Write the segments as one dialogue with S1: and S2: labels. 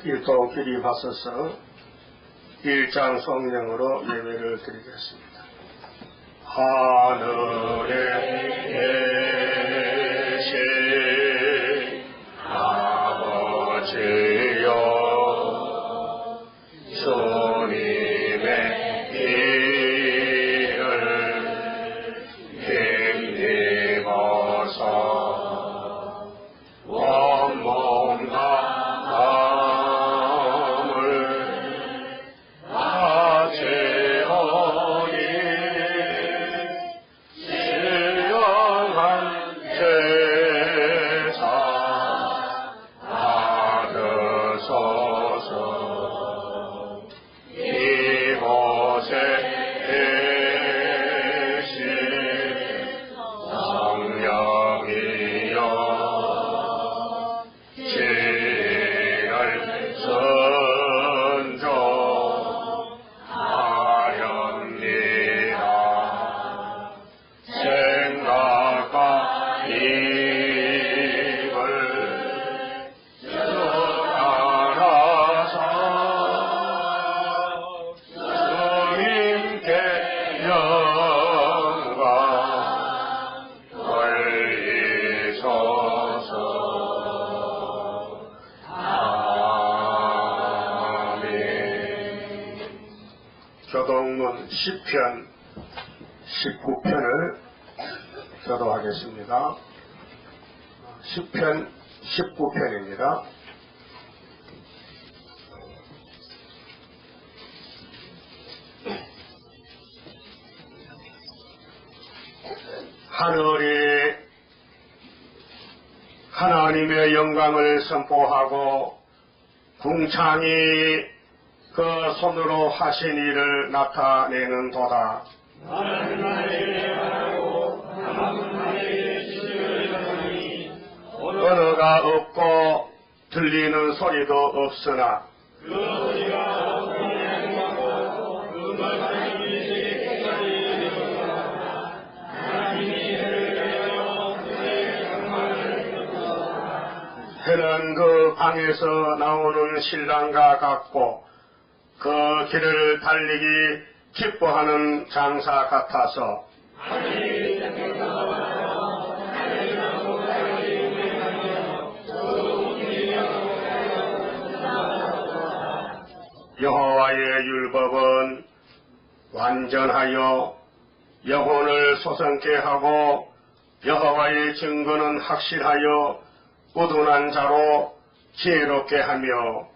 S1: 일동 기립하소서. 1장 성령으로 예배를 드리겠습니다. 하늘에 계신 아버지여, 주님의 길을 힘입어서 원몸과 교동문 시편 19편을 교도하겠습니다. 시편 19편입니다. 하늘이 하나님의 영광을 선포하고 궁창이 그 손으로 하신 일을 나타내는도다. 언어가 없고 들리는 소리도 없으나 해는 그 방에서 나오는 신랑과 같고 그 길을 달리기 기뻐하는 장사 같아서 여호와의 율법은 완전하여 영혼을 소성케 하고 여호와의 증거는 확실하여 우둔한 자로 지혜롭게 하며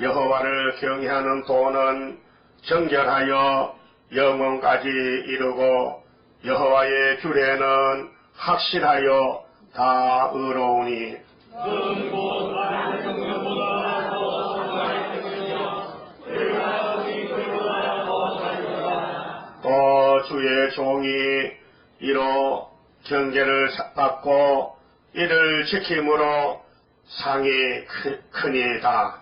S1: 여호와를 경외하는 도는 정결하여 영원까지 이르고 여호와의 규례는 확실하여 다 의로우니 또 주의 종이 이로 경계를 받고 이를 지킴으로 상이 크니이다.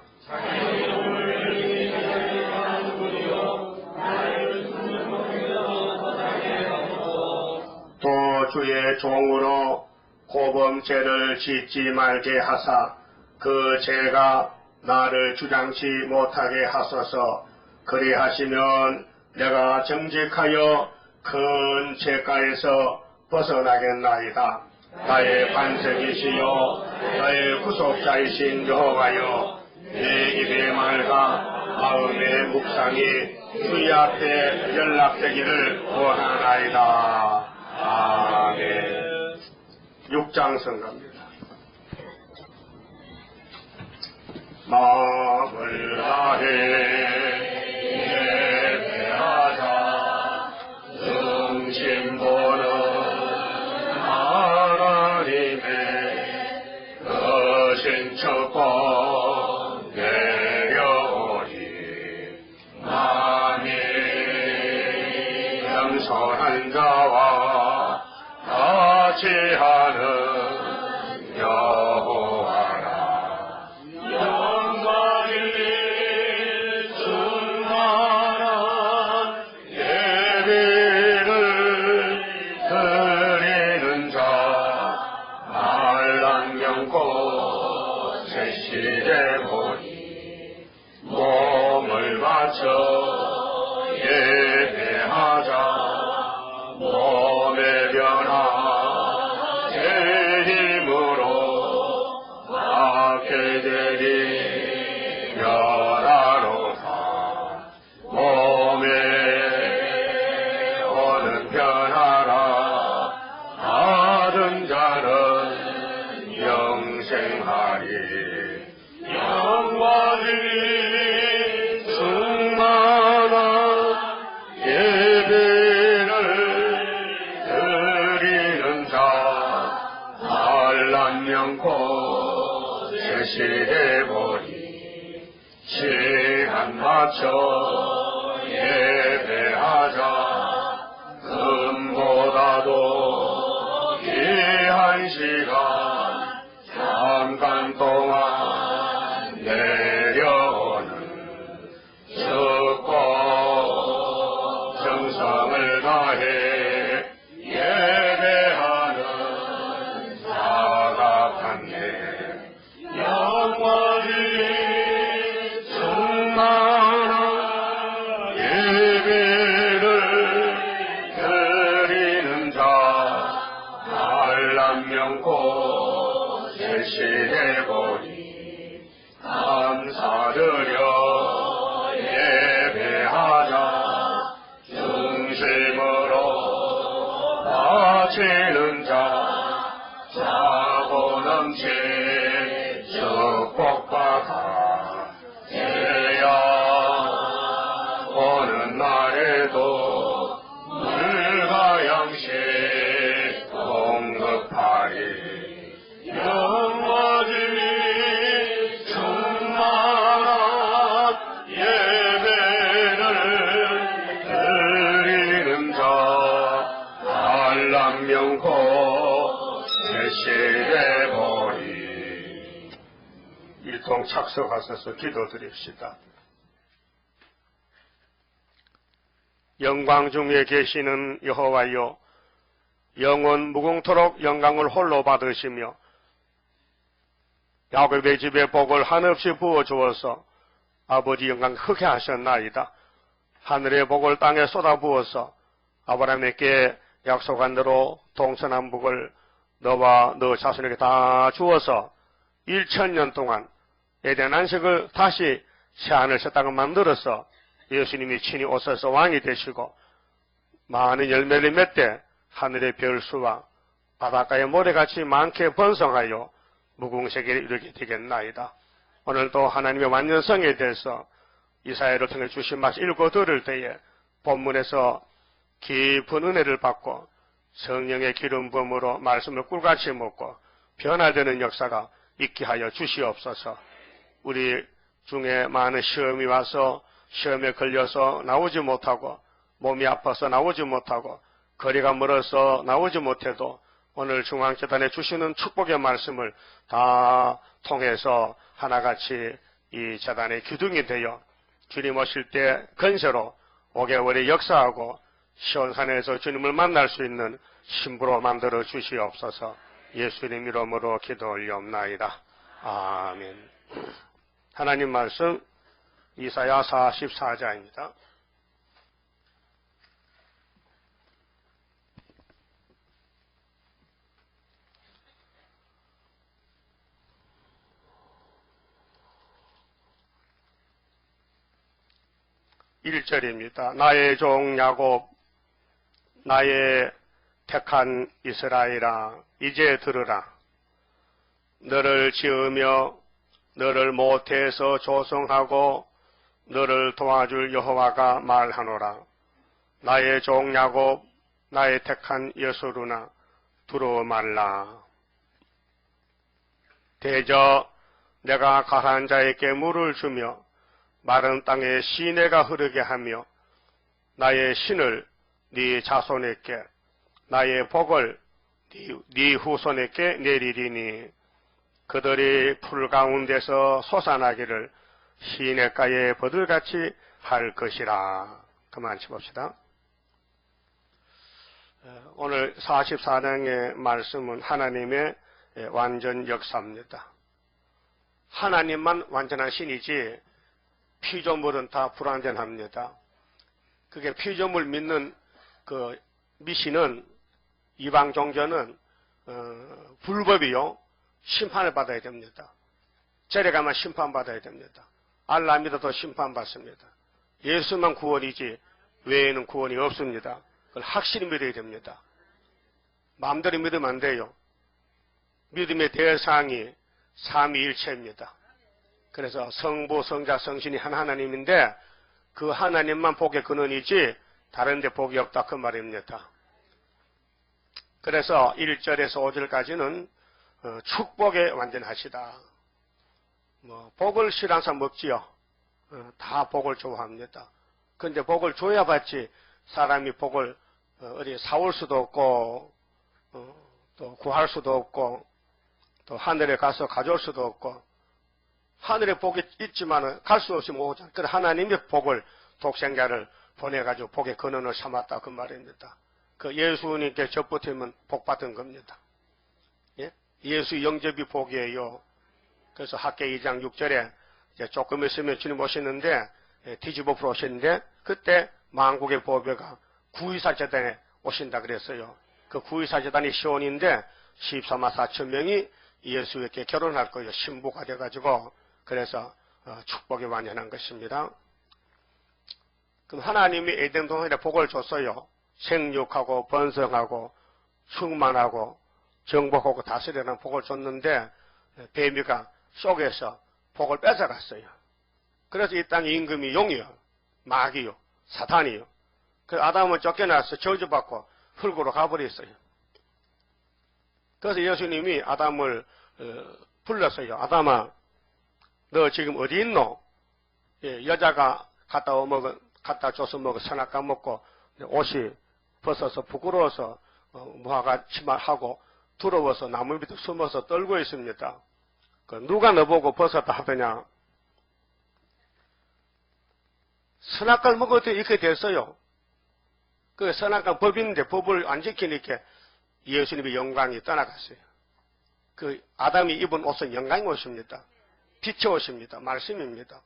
S1: 또 주의 종으로 고범죄를 짓지 말게 하사 그 죄가 나를 주장치 못하게 하소서. 그리하시면 내가 정직하여 큰 죄가에서 벗어나겠나이다. 나의 반석이시요 나의 구속자이신 여호와여, 내 입의 말과 마음의 묵상이 주의 앞에 연락되기를 원하나이다. 아멘. 6장 성가입니다. 마음을 다해 예배하자. 중심보는 하나님의 거신 축복 내려오니 만일 겸손한 자와 같이 하는 여호와라. 영광이 충만한 변하라. 받은 자는 영생하리. 영과 진리 충만한 예배를 드리는 자 알람명코 제시되보니 시간 맞춰 예배하자. 금보다도 귀한 시간 잠깐 동안 내려오는 축복 정성을 다해 예배하는 사각한데 영과 진리 충만한 예배를 드리는 자 알람명코 제시해보니 감사드려 예배하자. 중심으로 바치는 자 자고 넘친 축복받아 제야 오는 날에도 물과 양식 공급하리. 영과 진리 충만한 예배를 드리는 자 알람명코 제시되보리. 일통 착석하셔서 기도드립시다. 영광 중에 계시는 여호와여, 영원 무궁토록 영광을 홀로 받으시며 야곱의 집에 복을 한없이 부어 주어서 아버지 영광 크게 하셨나이다. 하늘의 복을 땅에 쏟아 부어서 아브라함에게 약속한 대로 동서남북을 너와 너 자손에게 다 주어서 1000년 동안 에덴 안식을 다시 새하늘 새 땅을 만들어서 예수님이 친히 오셔서 왕이 되시고 많은 열매를 맺되 하늘의 별수와 바닷가의 모래같이 많게 번성하여 무궁세계를 이루게 되겠나이다. 오늘도 하나님의 완전성에 대해서 이사야를 통해 주신 말씀 읽고 들을 때에 본문에서 깊은 은혜를 받고 성령의 기름 부음으로 말씀을 꿀같이 먹고 변화되는 역사가 있게 하여 주시옵소서. 우리 중에 많은 시험이 와서 시험에 걸려서 나오지 못하고 몸이 아파서 나오지 못하고 거리가 멀어서 나오지 못해도 오늘 중앙재단에 주시는 축복의 말씀을 다 통해서 하나같이 이 재단의 기둥이 되어 주님 오실 때 건세로 5개월의 역사하고 시온산에서 주님을 만날 수 있는 신부로 만들어 주시옵소서. 예수님 이름으로 기도 올리옵나이다. 아멘. 하나님 말씀 이사야 44장입니다. (1절입니다) 나의 종 야곱, 나의 택한 이스라엘아, 이제 들으라. 너를 지으며 너를 모태에서 조성하고 너를 도와줄 여호와가 말하노라. 나의 종 야곱, 나의 택한 여소루나, 두려워 말라. 대저 내가 가라한 자에게 물을 주며 마른 땅에 시내가 흐르게 하며 나의 신을 네 자손에게 나의 복을 네 후손에게 내리리니 그들이 풀 가운데서 솟아나기를 시냇가에 버들같이 할 것이라. 그만 쳐봅시다. 오늘 44장의 말씀은 하나님의 완전 역사입니다. 하나님만 완전한 신이지 피조물은 다 불완전합니다. 그게 피조물 믿는 그 미신은 이방 종교는 불법이요. 심판을 받아야 됩니다. 절에 가면 심판받아야 됩니다. 알라 믿어도 심판받습니다. 예수만 구원이지 외에는 구원이 없습니다. 그걸 확실히 믿어야 됩니다. 마음대로 믿으면 안 돼요. 믿음의 대상이 삼위일체입니다. 그래서 성부, 성자, 성신이 한 하나님인데 그 하나님만 복의 근원이지 다른 데 복이 없다 그 말입니다. 그래서 1절에서 5절까지는 축복에 완전하시다. 복을 싫어하는 사람 없지요. 다 복을 좋아합니다. 그런데 복을 줘야 받지 사람이 복을 어디 사올 수도 없고 또 구할 수도 없고 또 하늘에 가서 가져올 수도 없고 하늘에 복이 있지만 갈 수 없이 못 오잖아요. 그래서 하나님의 복을 독생자를 보내가지고 복의 근원을 삼았다 그 말입니다. 그 예수님께 접붙으면 복 받은 겁니다. 예? 예수 영접이 복이에요. 그래서 학계 2장 6절에 이제 조금 있으면 주님 오시는데 뒤집어 풀어 오시는데 그때 만국의 보배가 구의사재단에 오신다 그랬어요. 그 구의사재단이 시온인데 14만 4천 명이 예수에게 결혼할 거예요. 신부가 돼가지고 그래서 축복이 완전한 것입니다. 그럼 하나님이 에덴 동산에 복을 줬어요. 생육하고 번성하고 충만하고 정복하고 다스리라는 복을 줬는데 뱀이가 속에서 복을 뺏어갔어요. 그래서 이 땅의 임금이 용이요, 마귀요, 사탄이요. 그 아담은 쫓겨나서 저주받고 흙으로 가버렸어요. 그래서 예수님이 아담을 불렀어요. 아담아, 너 지금 어디 있노? 예, 여자가 갖다 줘서 먹어 선악과 먹고 옷이 벗어서 부끄러워서 무화과 치마하고 두려워서 나무 밑에 숨어서 떨고 있습니다. 그 누가 너보고 벗었다 하더냐? 선악과를 먹어도 이렇게 됐어요. 그 선악과 법인데 법을 안 지키니까 예수님의 영광이 떠나갔어요. 그 아담이 입은 옷은 영광이 옷입니다. 빛의 옷입니다. 말씀입니다.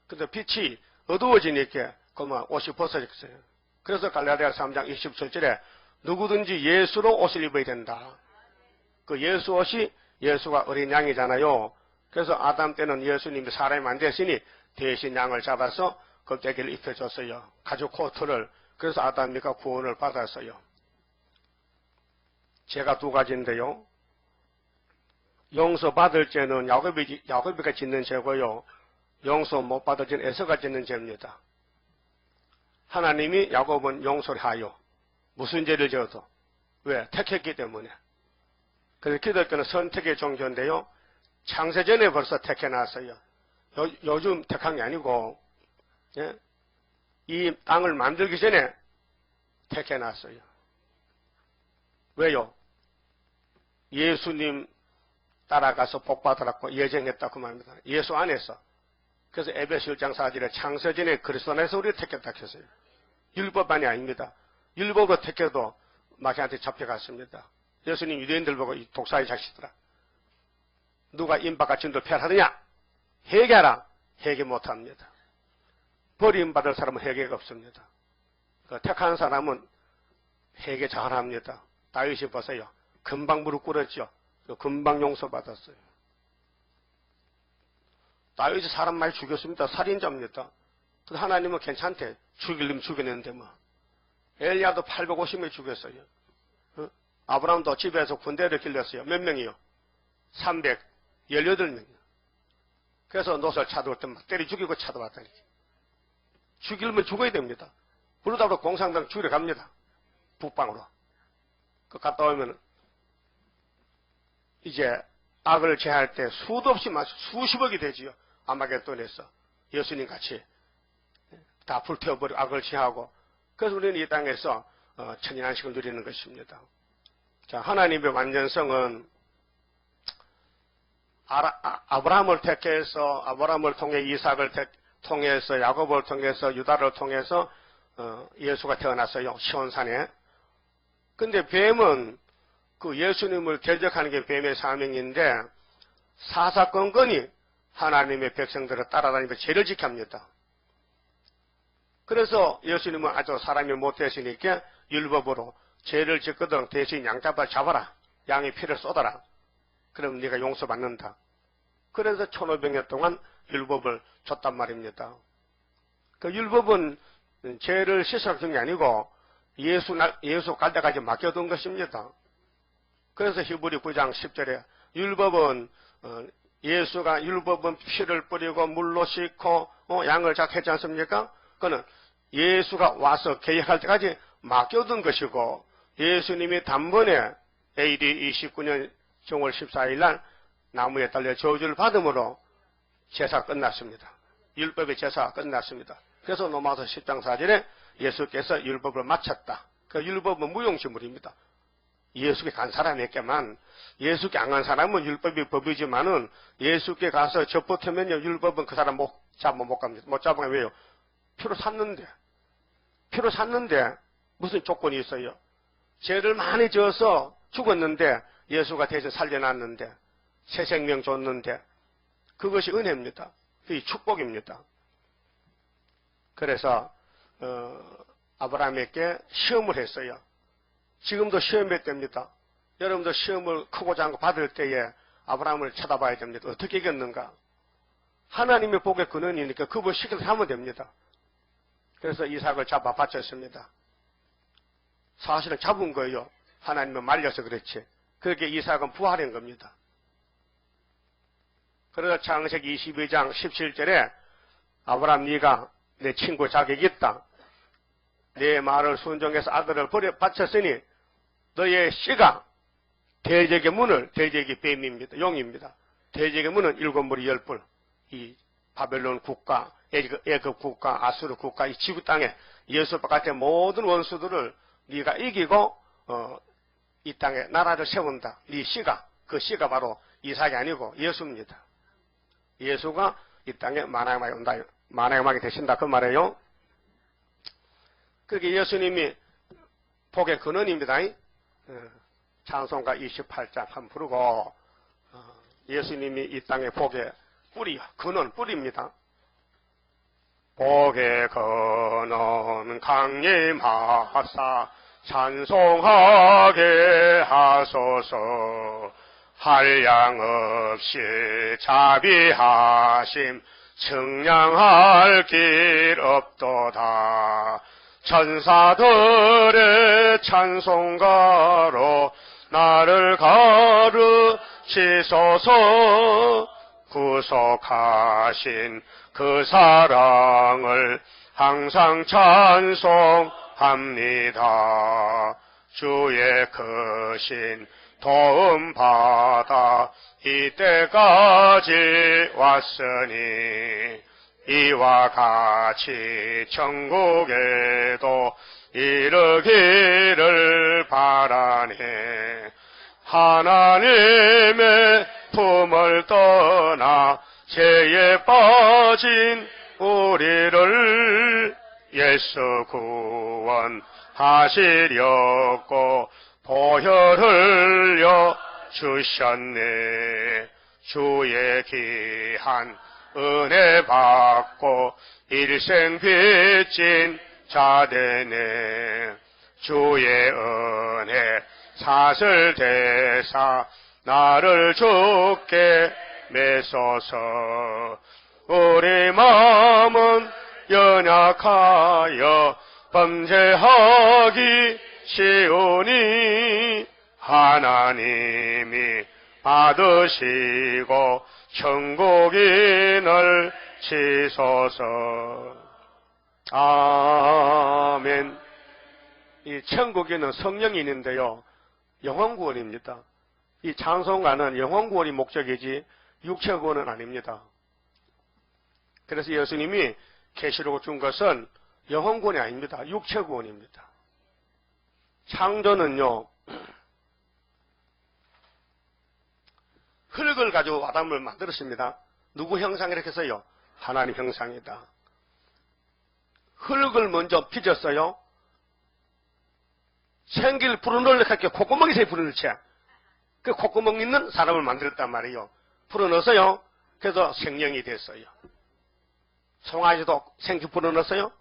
S1: 근데 빛이 어두워지니까 그만 옷이 벗어졌어요. 그래서 갈라디아서 3장 27절에 누구든지 예수로 옷을 입어야 된다. 그 예수 옷이 예수가 어린 양이잖아요. 그래서 아담 때는 예수님이 사람이 안 됐으니 대신 양을 잡아서 껍데기를 입혀줬어요. 가죽 코트를. 그래서 아담이가 구원을 받았어요. 제가 두 가지인데요. 용서받을 죄는 야곱이가 짓는 죄고요. 용서 못 받을 죄는 에서가 짓는 죄입니다. 하나님이 야곱은 용서를 하여. 무슨 죄를 지어도. 왜? 택했기 때문에. 그래서 기독교는 선택의 종교인데요. 창세전에 벌써 택해놨어요. 요즘 택한 게 아니고 예? 이 땅을 만들기 전에 택해놨어요. 왜요? 예수님 따라가서 복받으라고 예정했다 그 말입니다. 예수 안에서. 그래서 에베소 1장 4절에 창세전에 그리스도 안에서 우리를 택했다 했어요. 율법만이 아닙니다. 율법으로 택해도 마귀한테 잡혀갔습니다. 예수님 유대인들 보고 이 독사의 자식들아, 누가 임박과 진도를 폐하느냐? 회개하라. 회개 못합니다. 버림받을 사람은 회개가 없습니다. 그 택한 사람은 회개 잘합니다. 다윗이 보세요. 금방 무릎 꿇었죠. 금방 용서받았어요. 다윗이 사람 많이 죽였습니다. 살인자입니다. 근데 하나님은 괜찮대. 죽이려면 죽였는데 뭐. 엘리야도 850명 죽였어요. 아브라함도 집에서 군대를 길렀어요. 몇 명이요? 318명. 그래서 노설 찾아올 때 막 때려 죽이고 찾아왔다니. 죽이려면 죽어야 됩니다. 그러다 보니 공산당 죽이러 갑니다. 북방으로. 그 갔다 오면 이제 악을 제할 때 수도 없이 수십억이 되지요. 아마겟돈에서 예수님 같이 다 불태워버리고 악을 제하고. 그래서 우리는 이 땅에서 천연한식을 누리는 것입니다. 자, 하나님의 완전성은 아브라함을 택해서 아브라함을 통해 이삭을 통해서 야곱을 통해서 유다를 통해서 예수가 태어났어요. 시온산에. 근데 뱀은 그 예수님을 대적하는 게 뱀의 사명인데 사사건건이 하나님의 백성들을 따라다니면서 죄를 지킵니다. 그래서 예수님은 아주 사람이 못되시니까 율법으로 죄를 짓거든 대신 양 잡아라. 양의 피를 쏟아라. 그럼 네가 용서받는다. 그래서 1500년 동안 율법을 줬단 말입니다. 그 율법은 죄를 씻어주는 게 아니고 예수 갈 때까지 맡겨둔 것입니다. 그래서 히브리 9장 10절에 율법은 예수가 율법은 피를 뿌리고 물로 씻고 양을 작했지 않습니까? 그는 예수가 와서 계약할 때까지 맡겨둔 것이고 예수님이 단번에 AD 29년 정월 14일 날 나무에 달려 저주를 받음으로 제사가 끝났습니다. 율법의 제사가 끝났습니다. 그래서 로마서 10장 4절에 예수께서 율법을 마쳤다. 그 율법은 무용지물입니다. 예수께 간 사람에게만, 예수께 안 간 사람은 율법이 법이지만은 예수께 가서 접붙으면요 율법은 그 사람 못 갑니다. 못 잡으면 왜요? 피로 샀는데 무슨 조건이 있어요? 죄를 많이 지어서 죽었는데 예수가 대신 살려놨는데 새 생명 줬는데 그것이 은혜입니다. 그게 축복입니다. 그래서 아브라함에게 시험을 했어요. 지금도 시험의 때입니다. 여러분도 시험을 크고 작은 거 받을 때에 아브라함을 쳐다봐야 됩니다. 어떻게 이겼는가? 하나님의 복의 근원이니까 그분 시켜서 하면 됩니다. 그래서 이삭을 잡아 바쳤습니다. 사실은 잡은 거예요. 하나님은 말려서 그렇지. 그렇게 이삭은 부활한 겁니다. 그래서 창세기 22장 17절에 아브라함 네가 내 친구 자격이 있다. 내 말을 순종해서 아들을 바쳤으니 너의 씨가 대적의 문을, 대적의 뱀입니다. 용입니다. 대적의 문은 7무리 10뿔. 이 바벨론 국가, 애굽 국가, 아수르 국가, 이 지구 땅에 예수 바깥의 모든 원수들을 네가 이기고 이 땅에 나라를 세운다. 네 씨가, 그 씨가 바로 이삭이 아니고 예수입니다. 예수가 이 땅에 만왕하게 온다. 만왕하게 되신다. 그 말이에요. 그게 예수님이 복의 근원입니다. 찬송가 28장 한번 부르고 예수님이 이 땅의 복의 뿌리, 근원, 뿌리입니다. 복의 근원 강림하사 찬송하게 하소서. 한량 없이 자비하심 측량할 길 없도다. 천사들의 찬송가로 나를 가르치소서. 구속하신 그 사랑을 항상 찬송합니다. 주의 크신 도움 받아 이때까지 왔으니 이와 같이 천국에도 이르기를 바라네. 하나님의 품을 떠나 죄에 빠진 우리를 예수 구원하시려고 보혈 흘려 주셨네. 주의 귀한 은혜 받고 일생 빚진 자 되네. 주의 은혜 사슬대사 나를 주께 메소서. 우리 마음은 연약하여 범죄하기 쉬우니 하나님이 받으시고 천국인을 치소서. 아멘. 이 천국에는 성령이 있는데요, 영혼구원입니다. 이 찬송가는 영혼구원이 목적이지 육체구원은 아닙니다. 그래서 예수님이 계시록을 준 것은 영혼구원이 아닙니다. 육체구원입니다. 창조는요, 흙을 가지고 아담을 만들었습니다. 누구 형상이라고 해서요? 하나님 형상이다. 흙을 먼저 빚었어요. 생기를 불어넣으려고 콧구멍이 새 불어넣지. 그 콧구멍 있는 사람을 만들었단 말이에요. 불어넣었어요. 그래서 생명이 됐어요. 송아지도 생기 불어넣었어요?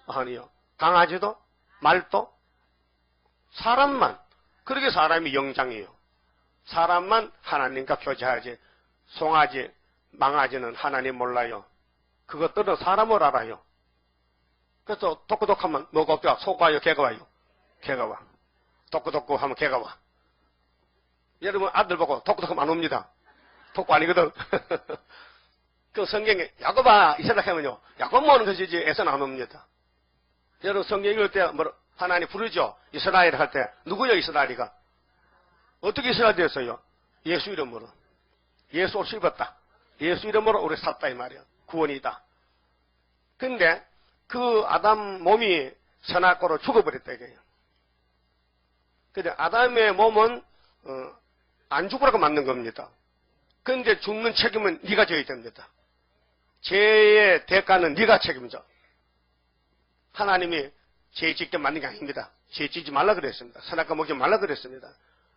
S1: 아니요. 강아지도? 말도? 사람만. 그렇게 사람이 영장이에요. 사람만 하나님과 교제하지. 송아지, 망아지는 하나님 몰라요. 그것들은 사람을 알아요. 그래서 독고독하면 뭐가 없대요? 소가 와요? 개가 와요? 개가 와. 독구독구 하면 개가 와. 여러분 아들 보고 독구독구 안 옵니다. 독구 아니거든. 그 성경에 야곱아 이 생각하면요. 야곱 모으는 것이지 애선 안 옵니다. 여러분 성경 읽을 때 뭐 하나님 부르죠. 이스라엘 할 때 누구요 이스라엘이가? 어떻게 이스라엘 되었어요? 예수 이름으로. 예수 옷 입었다. 예수 이름으로 우리 샀다 이 말이야. 구원이다. 근데 그 아담 몸이 선악과로 죽어버렸다 이거예요. 근데 아담의 몸은 안 죽으라고 만든 겁니다. 근데 죽는 책임은 네가 져야 됩니다. 죄의 대가는 네가 책임져. 하나님이 죄 짓게 만든 게 아닙니다. 죄 짓지 말라 그랬습니다. 선악과 먹지 말라 그랬습니다.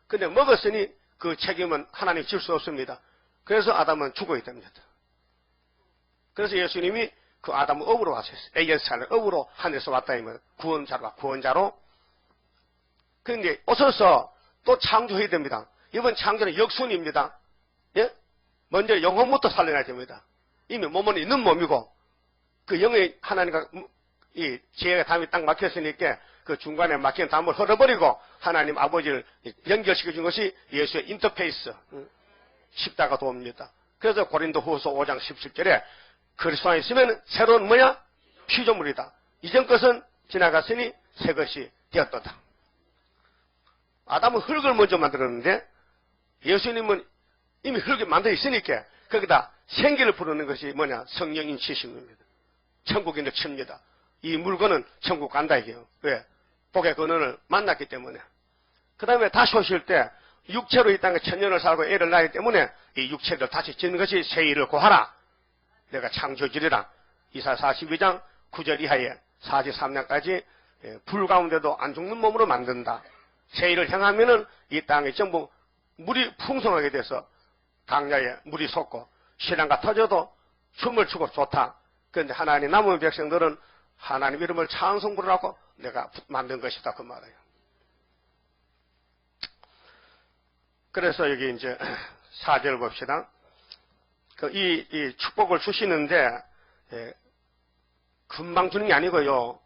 S1: 근데 먹었으니 그 책임은 하나님 질 수 없습니다. 그래서 아담은 죽어야 됩니다. 그래서 예수님이 그 아담을 업으로 왔어요. AS를 업으로 하늘에서 왔다 이면 구원자로. 그런데 오셔서 또 창조해야 됩니다. 이번 창조는 역순입니다. 예? 먼저 영혼부터 살려놔야 됩니다. 이미 몸은 있는 몸이고 그 영의 하나님과 이 지혜가 담이 딱 막혔으니까 그 중간에 막힌 담을 헐어버리고 하나님 아버지를 연결시켜준 것이 예수의 인터페이스 십자가 도입니다. 그래서 고린도후서 5장 17절에 그리스도 안에 있으면 새로운 뭐야? 피조물이다. 이전 것은 지나갔으니 새 것이 되었도다. 아담은 흙을 먼저 만들었는데 예수님은 이미 흙이 만들어 있으니까 거기다 생기를 부르는 것이 뭐냐? 성령 인치심입니다. 천국인을 칩니다. 이 물건은 천국 간다 이게요. 왜? 복의 근원을 만났기 때문에. 그 다음에 다시 오실 때 육체로 이 땅에 천년을 살고 애를 낳기 때문에 이 육체를 다시 짓는 것이 새 일을 구하라. 내가 창조주리라. 이사 42장 9절 이하에 43장까지 불 가운데도 안 죽는 몸으로 만든다. 새 일을 향하면은 이 땅에 전부 물이 풍성하게 돼서 강야에 물이 솟고 신랑과 터져도 춤을 추고 좋다. 그런데 하나님 남은 백성들은 하나님 이름을 찬송 부르라고 내가 만든 것이다 그 말이에요. 그래서 여기 이제 4절 봅시다. 이 축복을 주시는데 금방 주는 게 아니고요.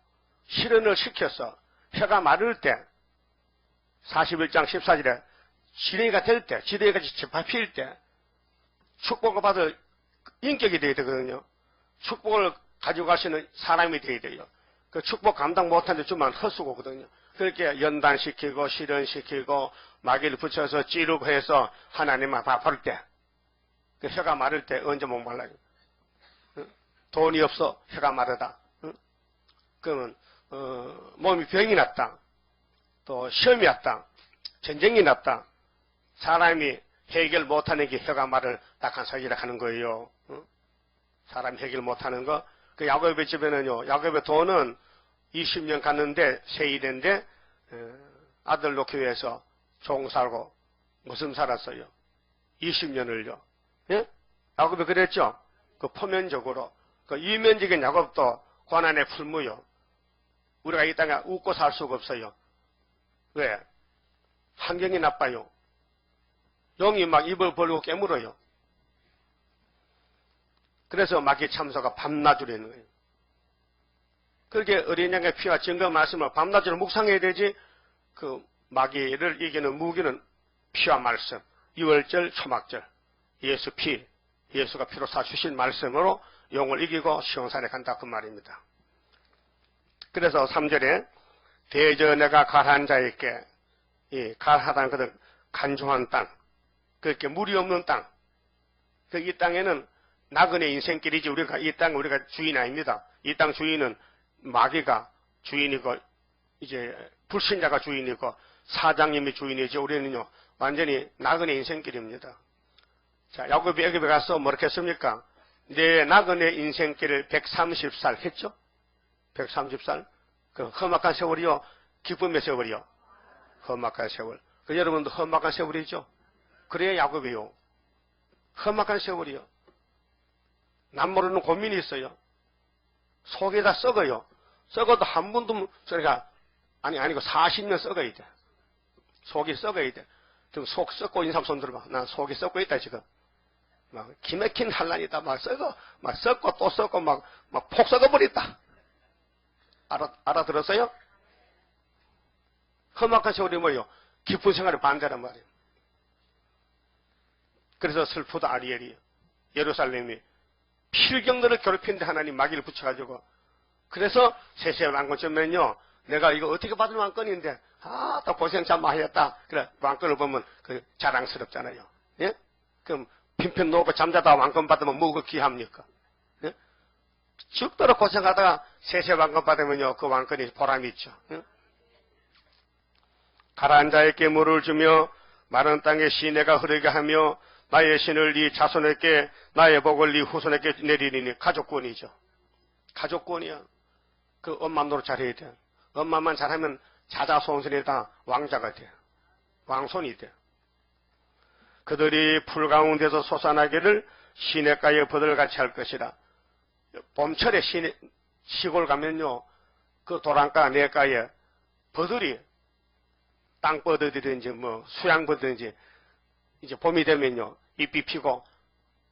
S1: 실현을 시켜서 해가 마를 때 41장 14절에 지뢰가 될 때, 지뢰같이 잡힐 때 축복을 받을 인격이 되어야 되거든요. 축복을 가지고 가시는 사람이 되어야 돼요. 그 축복 감당 못하는데 주면 헛수고거든요. 그렇게 연단시키고 실현시키고 마귀를 붙여서 찌르고 해서 하나님만 바쁠 때, 그 혀가 마를 때 언제 목말라요? 돈이 없어 혀가 마르다. 그러면 몸이 병이 났다. 또 시험이 왔다. 전쟁이 났다. 사람이 해결 못하는 게 혀가 말을 딱한 사기라 하는 거예요. 사람이 해결 못하는 거. 그 야곱의 집에는요. 야곱의 돈은 20년 갔는데 세일인데 아들 놓기 위해서 종 살고 무슨 살았어요? 20년을요. 예? 야곱이 그랬죠. 그 포면적으로. 그 이면적인 야곱도 고난의 풀무요. 우리가 이 땅에 웃고 살 수가 없어요. 왜? 환경이 나빠요. 용이 막 입을 벌리고 깨물어요. 그래서 마귀 참소가 밤낮으로 거예요. 그렇게 어린 양의 피와 증거 말씀을 밤낮으로 묵상해야 되지. 그 마귀를 이기는 무기는 피와 말씀, 유월절, 초막절, 예수 피, 예수가 피로 사주신 말씀으로 용을 이기고 시온산에 간다 그 말입니다. 그래서 3절에 대저 내가 갈한 자에게, 이 갈하다는 것은 간조한 땅, 그렇게 물이 없는 땅, 이 땅에는 나그네 인생길이지 우리가 이 땅 우리가 주인 아닙니다. 이 땅 주인은 마귀가 주인이고 이제 불신자가 주인이고 사장님이 주인이지 우리는요 완전히 나그네 인생길입니다. 자, 야곱이 애굽에 가서 뭐렇게 했습니까? 내 나그네 인생길을 130살 했죠? 130살? 그 험악한 세월이요? 기쁨의 세월이요? 험악한 세월. 그 여러분도 험악한 세월이죠? 그래야 야곱이요. 험악한 세월이요. 남 모르는 고민이 있어요. 속에 다 썩어요. 썩어도 한 번도, 그러니까, 아니고 40년 썩어야 돼. 속이 썩어야 돼. 지금 속 썩고 있는 사람 손 들어봐. 난 속이 썩고 있다, 지금. 막, 기맥힌 한란이다. 막 썩어. 막 썩고 또 썩고 막 폭 썩어버렸다. 알아들었어요? 험악한 세월이 뭐예요? 깊은 생활의 반대란 말이에요. 그래서 슬프다 아리엘이 예루살렘이 필경들을 괴롭히는데 하나님 마귀를 붙여가지고 그래서 세세 왕권쯤면요 내가 이거 어떻게 받은 왕권인데 딱 고생 참 많이 했다. 그래 왕권을 보면 그 자랑스럽잖아요. 예? 그럼 핀핀 놓고 잠자다 왕권 받으면 뭐가 귀합니까? 예? 죽도록 고생하다가 세세 왕권 받으면요 그 왕권이 보람이 있죠. 예? 가라앉은 자에게 물을 주며 마른 땅에 시내가 흐르게 하며 나의 신을 네 자손에게 나의 복을 네 후손에게 내리니 가족권이죠. 가족권이야. 그 엄마 노릇 잘해야 돼. 엄마만 잘하면 자자손손이 다 왕자가 돼. 왕손이 돼. 그들이 풀 가운데서 솟아나기를 시냇가에 버들같이 할 것이라. 봄철에 시골 가면요 그 도랑가 내가에 버들이 땅버들이든지 뭐 수양버들인지 이제 봄이 되면요 잎이 피고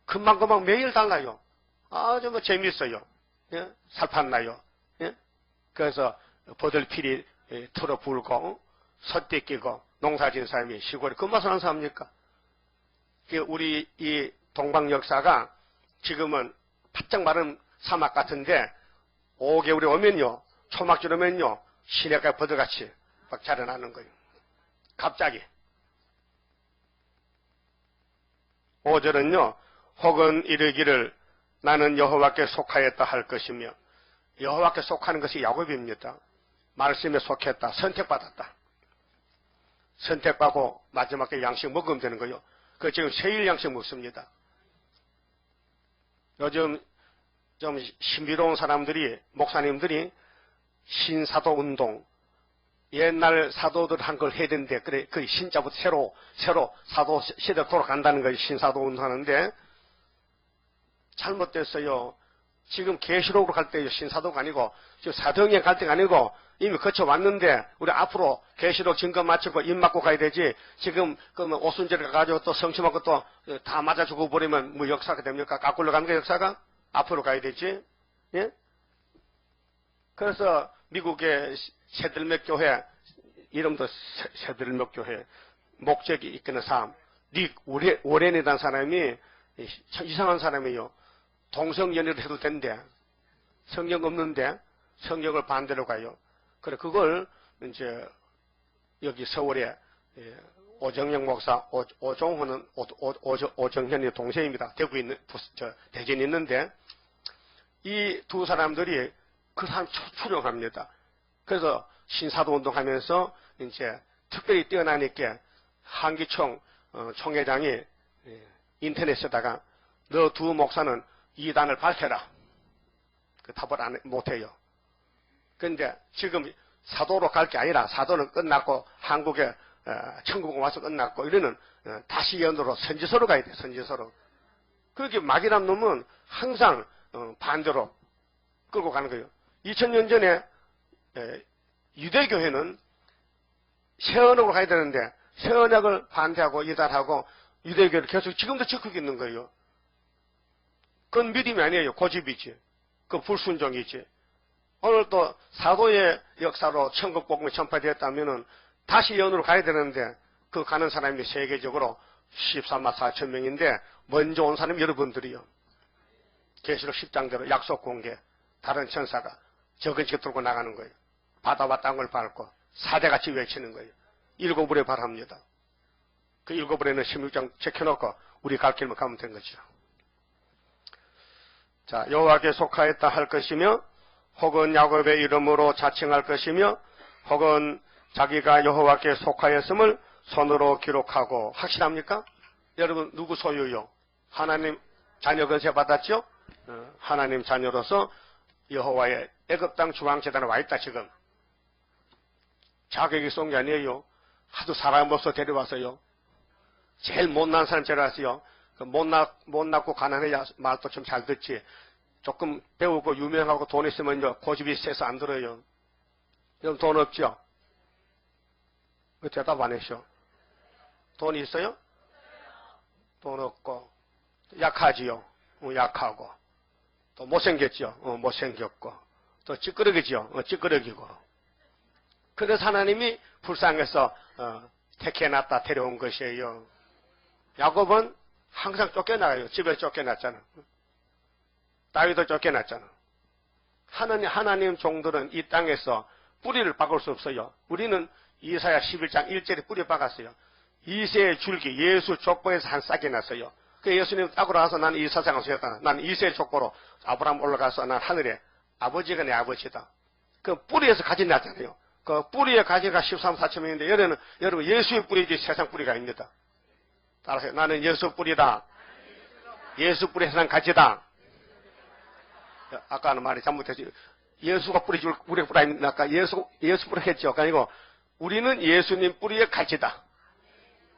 S1: 금방금방 매일 달라요. 아주 뭐 재밌어요. 예? 살판 나요. 예? 그래서 버들필이 털어 불고 솥대 끼고 농사진 사람이 시골에 그 맛을 안 삽니까? 우리 이 동방 역사가 지금은 바짝 마른 사막 같은데 5개월에 오면요 초막질 오면요 시냇가에 버들같이 막 자라나는 거예요. 갑자기 5절은요 혹은 이르기를 나는 여호와께 속하였다 할 것이며 여호와께 속하는 것이 야곱입니다. 말씀에 속했다. 선택받았다. 선택받고 마지막에 양식 먹으면 되는 거예요. 그 지금 세일 양식 먹습니다. 요즘 좀 신비로운 사람들이 목사님들이 신사도 운동 옛날 사도들 한 걸 해야 되는데 그래 그 신자부터 새로 사도 시대 돌아간다는 거예요. 신사도 운동하는데 잘못됐어요. 지금 계시록으로 갈 때요 신사도가 아니고 지금 사도행전 갈 때가 아니고 이미 거쳐 왔는데 우리 앞으로 계시록 증거 맞추고 입 맞고 가야 되지. 지금 그 오순절에 가가지고 또 성취하고 또 다 맞아주고 버리면 뭐 역사가 됩니까? 까꿀러 가는 게 역사가 앞으로 가야 되지. 예? 그래서 미국의 새들맥 교회 이름도 새들맥 교회 목적이 이끄는 사람 릭 오렌이라는 사람이 이상한 사람이에요. 동성연애를 해도 된대. 성경 없는데 성경을 반대로 가요. 그래 그걸 이제 여기 서울에 오정영 목사 오종훈은 오정현의 동생입니다. 대구에 있는 대전에 있는데 이 두 사람들이 그 사람 추령합니다. 그래서 신사도 운동하면서 이제 특별히 뛰어나니까 한기총 총회장이 인터넷에다가 너 두 목사는 이단을 밝혀라. 그 답을 못해요. 그런데 지금 사도로 갈 게 아니라 사도는 끝났고 한국에 천국 와서 끝났고 이러는 다시 연으로 선지서로 가야 돼. 선지서로. 그렇게 막이란 놈은 항상 반대로 끌고 가는 거예요. 2000년 전에 유대교회는 새언약으로 가야 되는데 새언약을 반대하고 이단하고 유대교를 계속 지금도 적극 있는 거예요. 그건 믿음이 아니에요. 고집이지. 그 불순종이지. 오늘 또 사도의 역사로 천국 복음이 전파되었다면은 다시 연으로 가야 되는데 그 가는 사람이 세계적으로 13만 4천 명인데 먼저 온 사람이 여러분들이요. 계시록 10장대로 약속 공개 다른 천사가 적은씩 들고 나가는 거예요. 바다와 땅을 밟고 사대같이 외치는 거예요. 7불에 바랍니다. 그 7불에는 16장 적혀놓고 우리 갈 길만 가면 된 거죠. 자, 여호와께 속하였다 할 것이며 혹은 야곱의 이름으로 자칭할 것이며 혹은 자기가 여호와께 속하였음을 손으로 기록하고 확실합니까? 여러분 누구 소유요? 하나님 자녀 건세 받았죠? 하나님 자녀로서 여호와의 애굽 땅 중앙재단에 와 있다 지금. 자격이 쏜 게 아니에요. 하도 사람 없어 데려와서요. 제일 못난 사람 데려왔어요. 못났고 가난해야 말도 좀 잘 듣지. 조금 배우고 유명하고 돈 있으면요 고집이 세서 안 들어요. 여러분 돈 없죠? 왜 대답 안 하셔? 돈 있어요? 돈 없고 약하지요. 약하고 또 못생겼죠. 못생겼고 또 찌끄러기죠. 찌끄러기고 그래서 하나님이 불쌍해서 택해놨다 데려온 것이에요. 야곱은 항상 쫓겨나가요. 집에 쫓겨났잖아. 다윗도 쫓겨났잖아. 하나님 종들은 이 땅에서 뿌리를 박을 수 없어요. 우리는 이사야 11장 1절에 뿌리 박았어요. 이새의 줄기 예수 족보에서 한 싹이 났어요. 그 예수님 따고 나서 나는 이 세상을 세웠다. 나는 이새의 족보로 아브라함 올라가서 난 하늘에 아버지가 내 아버지다. 그 뿌리에서 가지 났잖아요. 그 뿌리의 가지가 13, 4천명인데 여러분 예수의 뿌리지 세상 뿌리가 아닙니다. 따라서 나는 예수 뿌리다. 예수 뿌리 세상 가지다. 아까는 말이 잘못했지. 예수가 뿌리지 우리가 뿌리 아닙니까? 아까 예수 뿌리 했죠. 아니고 우리는 예수님 뿌리의 가지다.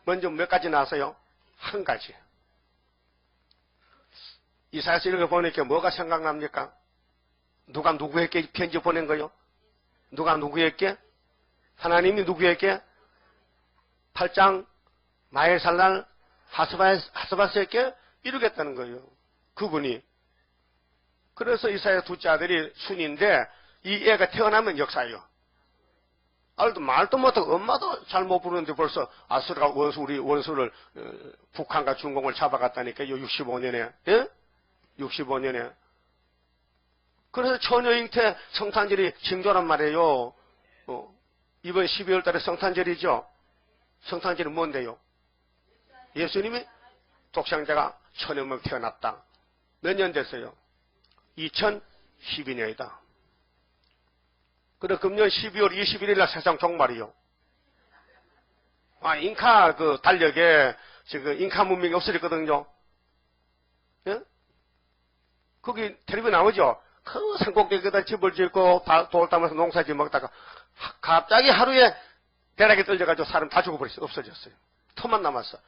S1: 먼저 몇 가지 나왔어요? 한 가지. 이사야서 읽어보니까 뭐가 생각납니까? 누가 누구에게 편지 보낸 거요? 누가 누구에게? 하나님이 누구에게? 8장 마엘살날 하스바스에게 이루겠다는 거예요. 그분이. 그래서 이사야 둘째 아들이 순인데 이 애가 태어나면 역사예요. 말도 못하고 엄마도 잘 못 부르는데 벌써 아수르가 우리 원수를 북한과 중공을 잡아갔다니까요. 65년에. 예? 65년에. 그래서 처녀 잉태 성탄절이 징조란 말이에요. 이번 12월 달에 성탄절이죠. 성탄절이 뭔데요? 예수님이 독생자가 처녀로 태어났다. 몇 년 됐어요? 2012년이다. 그래, 금년 12월 21일 날 세상 종말이요. 잉카 그 달력에 지금 잉카 문명이 없어졌거든요. 예? 거기 텔레비전 나오죠? 그 산꼭대기에다 집을 짓고 돌 따면서 농사짓 먹다가 갑자기 하루에 대락이 떨려가지고 사람 다 죽어버렸어요. 없어졌어요. 터만 남았어.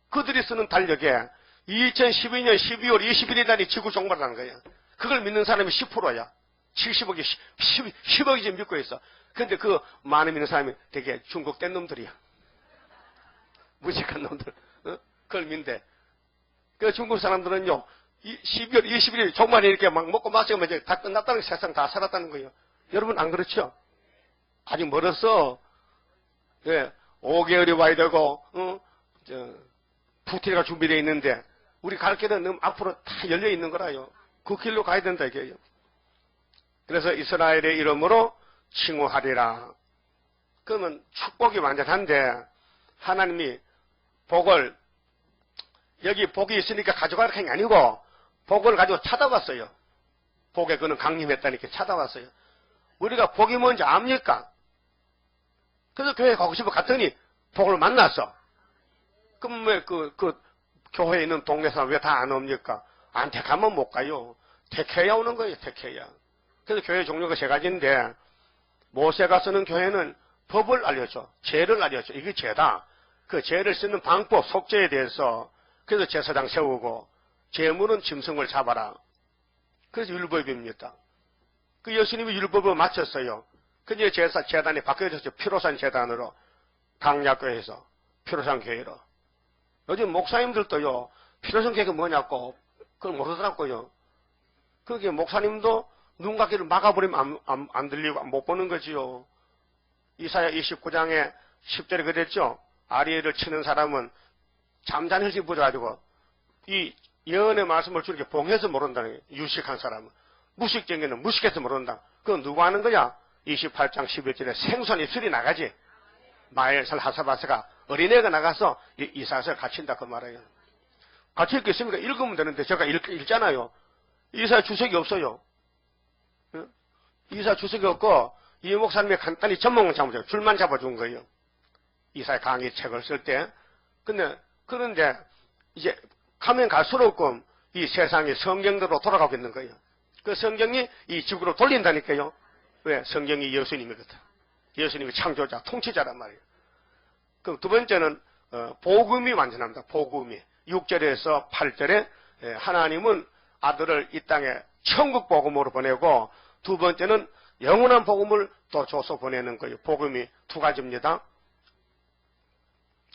S1: 그들이 쓰는 달력에 2012년 12월 21일 날이 지구 종말이라는 거예요. 그걸 믿는 사람이 10%야. 70억이, 10억이 지금 믿고 있어. 근데 그 많이 믿는 사람이 되게 중국 뗀 놈들이야. 무식한 놈들. 그걸 믿는데. 그 중국 사람들은요, 12월 21일 종말에 이렇게 막 먹고 마시고 이제 다 끝났다는 게 세상 다 살았다는 거예요. 여러분 안 그렇죠? 아직 멀었어. 예, 5개월이 와야 되고, 푸틴가 준비되어 있는데, 우리 갈 길은 너무 앞으로 다 열려 있는 거라요. 그 길로 가야 된다 이게요. 그래서 이스라엘의 이름으로 칭호하리라. 그러면 축복이 완전한데 하나님이 복을 여기 복이 있으니까 가져가라 한 게 아니고 복을 가지고 찾아왔어요. 복에 그는 강림했다니까 찾아왔어요. 우리가 복이 뭔지 압니까? 그래서 교회 가고 싶어 갔더니 복을 만났어. 그럼 왜 그 교회에 있는 동네 사람 왜 다 안 옵니까? 안 택하면 못 가요. 택해야 오는 거예요. 택해야. 그래서 교회 종류가 세 가지인데 모세가 쓰는 교회는 법을 알려줘. 죄를 알려줘. 이게 죄다. 그 죄를 쓰는 방법, 속죄에 대해서 그래서 제사장 세우고 제물은 짐승을 잡아라. 그래서 율법입니다. 그 예수님이 율법을 마쳤어요. 근데 재단이 바뀌어졌죠. 피로산 재단으로 강약교회에서 피로산 교회로. 요즘 목사님들도요. 피로산 교회가 뭐냐고 그걸 모르더라고요. 그게 목사님도 눈 감기를 막아버리면 안 들리고 못 보는 거지요. 이사야 29장에 10절에 그랬죠. 아리엘을 치는 사람은 잠자는 힐씩 부져가지고 이 예언의 말씀을 주르게 봉해서 모른다는 거예요. 유식한 사람은. 무식쟁이는 무식해서 모른다. 그건 누가 하는 거야? 28장 11절에 생선 입술이 나가지. 마엘살 하사바스가 어린애가 나가서 이사야를 갇힌다 그 말이에요. 갇힐 게 있으니까 읽으면 되는데 제가 읽잖아요. 이사야 주석이 없어요. 이사야 주석이 없고 이 목사님이 간단히 전목만 잡아줘요. 줄만 잡아준 거예요. 이사야 강의 책을 쓸 때. 그런데 이제 가면 갈수록 이 세상이 성경대로 돌아가고 있는 거예요. 그 성경이 이 지구로 돌린다니까요. 왜? 성경이 예수님이거든. 예수님이 창조자, 통치자란 말이에요. 그럼 두 번째는 복음이 완전합니다. 복음이. 6절에서 8절에 하나님은 아들을 이 땅에 천국 복음으로 보내고 두 번째는 영원한 복음을 또 줘서 보내는 거예요. 복음이 두 가지입니다.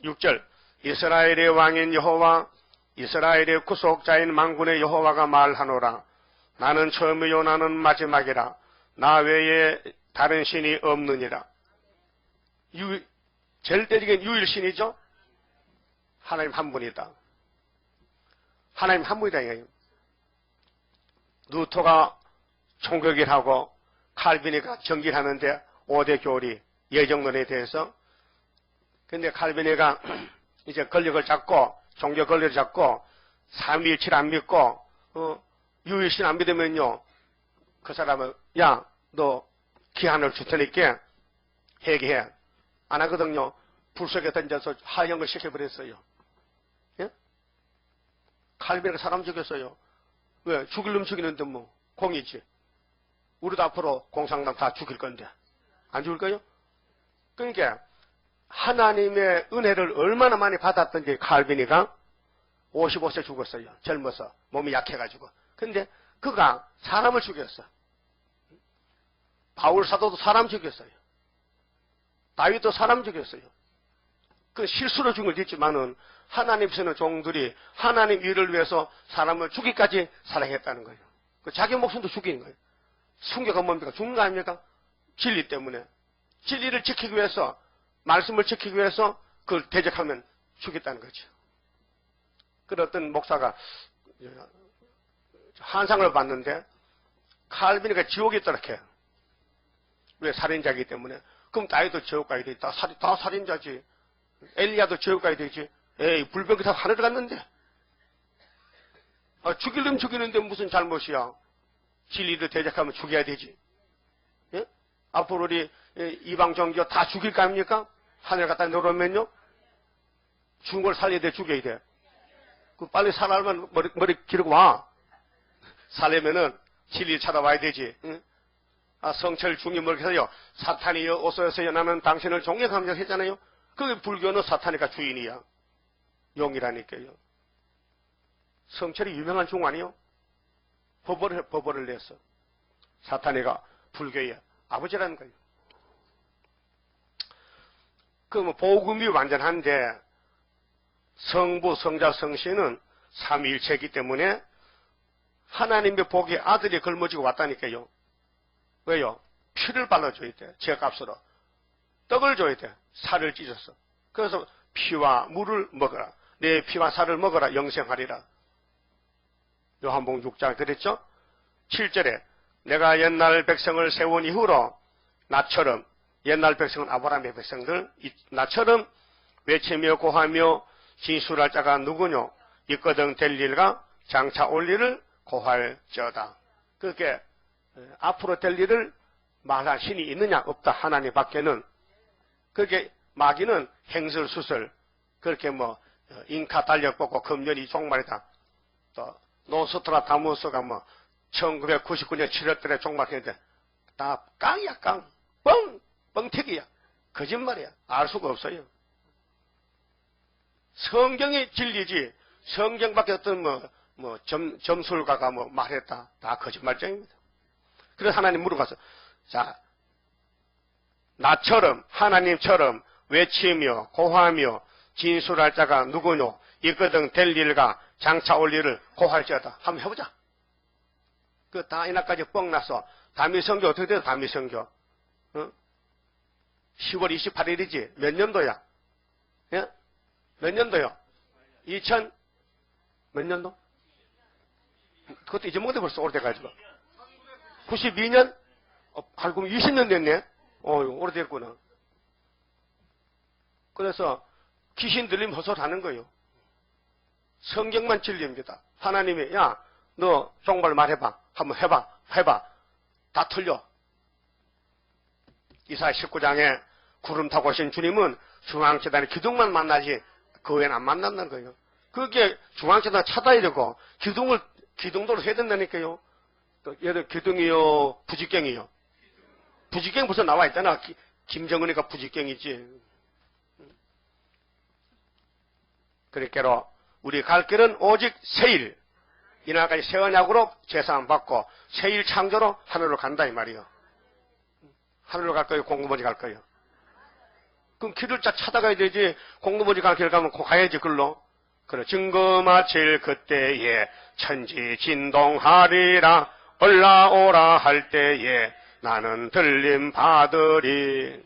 S1: 6절 이스라엘의 왕인 여호와 이스라엘의 구속자인 만군의 여호와가 말하노라. 나는 처음이요 나는 마지막이라. 나 외에 다른 신이 없느니라. 절대적인 유일신이죠. 하나님 한 분이다. 하나님 한 분이다 이거예요. 루터가 총격을 하고 칼빈이가 정기를 하는데 5대 교리 예정론에 대해서. 근데 칼빈이가 이제 권력을 잡고 종교 권력을 잡고 삼위일체를 안 믿고 유일신 안 믿으면요 그 사람은 야 너 기한을 줄 테니까 회개해. 안 하거든요. 불 속에 던져서 하형을 시켜버렸어요. 예? 칼빈이가 사람 죽였어요. 왜? 죽일 놈 죽이는데 뭐 공이지. 우리도 앞으로 공산당 다 죽일 건데 안 죽을까요? 그러니까 하나님의 은혜를 얼마나 많이 받았던지 칼빈이가 55세 죽었어요. 젊어서 몸이 약해가지고. 근데 그가 사람을 죽였어. 바울 사도도 사람 죽였어요. 다윗도 사람 죽였어요. 그 실수로 죽은 걸 있지만은 하나님 쓰는 종들이 하나님 일을 위해서 사람을 죽이기까지 사랑했다는 거예요. 그 자기 목숨도 죽인 거예요. 순교가 뭡니까? 죽는 거 아닙니까? 진리 때문에. 진리를 지키기 위해서, 말씀을 지키기 위해서 그걸 대적하면 죽였다는 거죠. 그 어떤 목사가 환상을 봤는데 칼빈이가 지옥에 있더라 해요. 왜? 살인자이기 때문에. 그럼 다윗도 지옥 가야 돼. 다 살인자지. 엘리야도 지옥 가야 되지. 에이, 불병이 다 하늘에 갔는데. 죽이려면 죽이는데 무슨 잘못이야. 진리를 대적하면 죽여야 되지. 예? 앞으로 우리 이방 종교 다 죽일 거 아닙니까? 하늘 갖다 놓으면요. 죽은 걸 살려야 돼, 죽여야 돼. 그 빨리 살아면 머리 기르고 와. 살려면은 진리를 찾아와야 되지. 응? 성철 중임을 해서요. 사탄이여 어서오세요. 나는 당신을 존경합니다 했잖아요. 그게 불교는 사탄이가 주인이야. 용이라니까요. 성철이 유명한 종 아니요? 법어를 냈어. 사탄이가 불교의 아버지라는 거예요. 그럼 복음이 완전한데 성부, 성자, 성신은 삼위일체이기 때문에 하나님의 복의 아들이 걸머지고 왔다니까요. 왜요? 피를 발라줘야 돼. 죄값으로. 떡을 줘야 돼. 살을 찢어서. 그래서 피와 물을 먹어라. 내 피와 살을 먹어라. 영생하리라. 요한복음 6장 그랬죠? 7절에 내가 옛날 백성을 세운 이후로 나처럼, 옛날 백성은 아브라함의 백성들, 나처럼 외치며 고하며 진술할 자가 누구뇨? 있거든 될 일과 장차 올 일을 고할지어다. 그렇게 앞으로 될 일을 말할 신이 있느냐? 없다. 하나님 밖에는. 그렇게 마귀는 행설수설, 그렇게 잉카 달력 뽑고 금년이 종말이다. 또 노스트라 다무스가 1999년 7월달에 종말했는데 다 깡이야, 깡. 뻥튀기야. 거짓말이야. 알 수가 없어요. 성경이 진리지 성경밖에 어떤 점술가가 말했다. 다 거짓말쟁입니다. 그래서 하나님 물어봐서, 자, 나처럼, 하나님처럼 외치며, 고하며, 진술할 자가 누구뇨? 있거든 될 일과 장차 올 일을 고할지어다. 한번 해보자. 그 다이나까지 뻥나서, 다미성교 어떻게 돼요? 다미성교. 10월 28일이지. 몇 년도야? 예? 몇 년도요? 몇 년도? 그것도 잊어먹었네, 벌써 오래돼가지고. 92년? 알고 보면 20년 됐네? 오래됐구나. 그래서 귀신 들리면 헛소리하는 거예요. 성경만 진리입니다. 하나님이, 야, 너 종말 말해봐. 한번 해봐. 다 틀려. 이사야 19장에 구름 타고 오신 주님은 중앙재단의 기둥만 만나지 그 외에는 안 만난다는 거예요. 그게 중앙재단 찾아야 되고 기둥도로 해야 된다니까요. 또 얘들 기둥이요, 부직갱이요. 부직갱 벌써 나와 있잖아. 김정은이가 부직갱이지. 그러니까 우리 갈 길은 오직 새일. 이날까지 새 언약으로 제사함 받고 새일 창조로 하늘로 간다 이 말이요. 하늘로 갈 거예요? 공구머지 갈 거예요? 그럼 길을 쫙 찾아가야 되지. 공구머지 갈 길 가면 가야지 글로. 그래, 증거 마칠 그때에 천지 진동하리라. 올라오라 할 때에 나는 들림 받으리.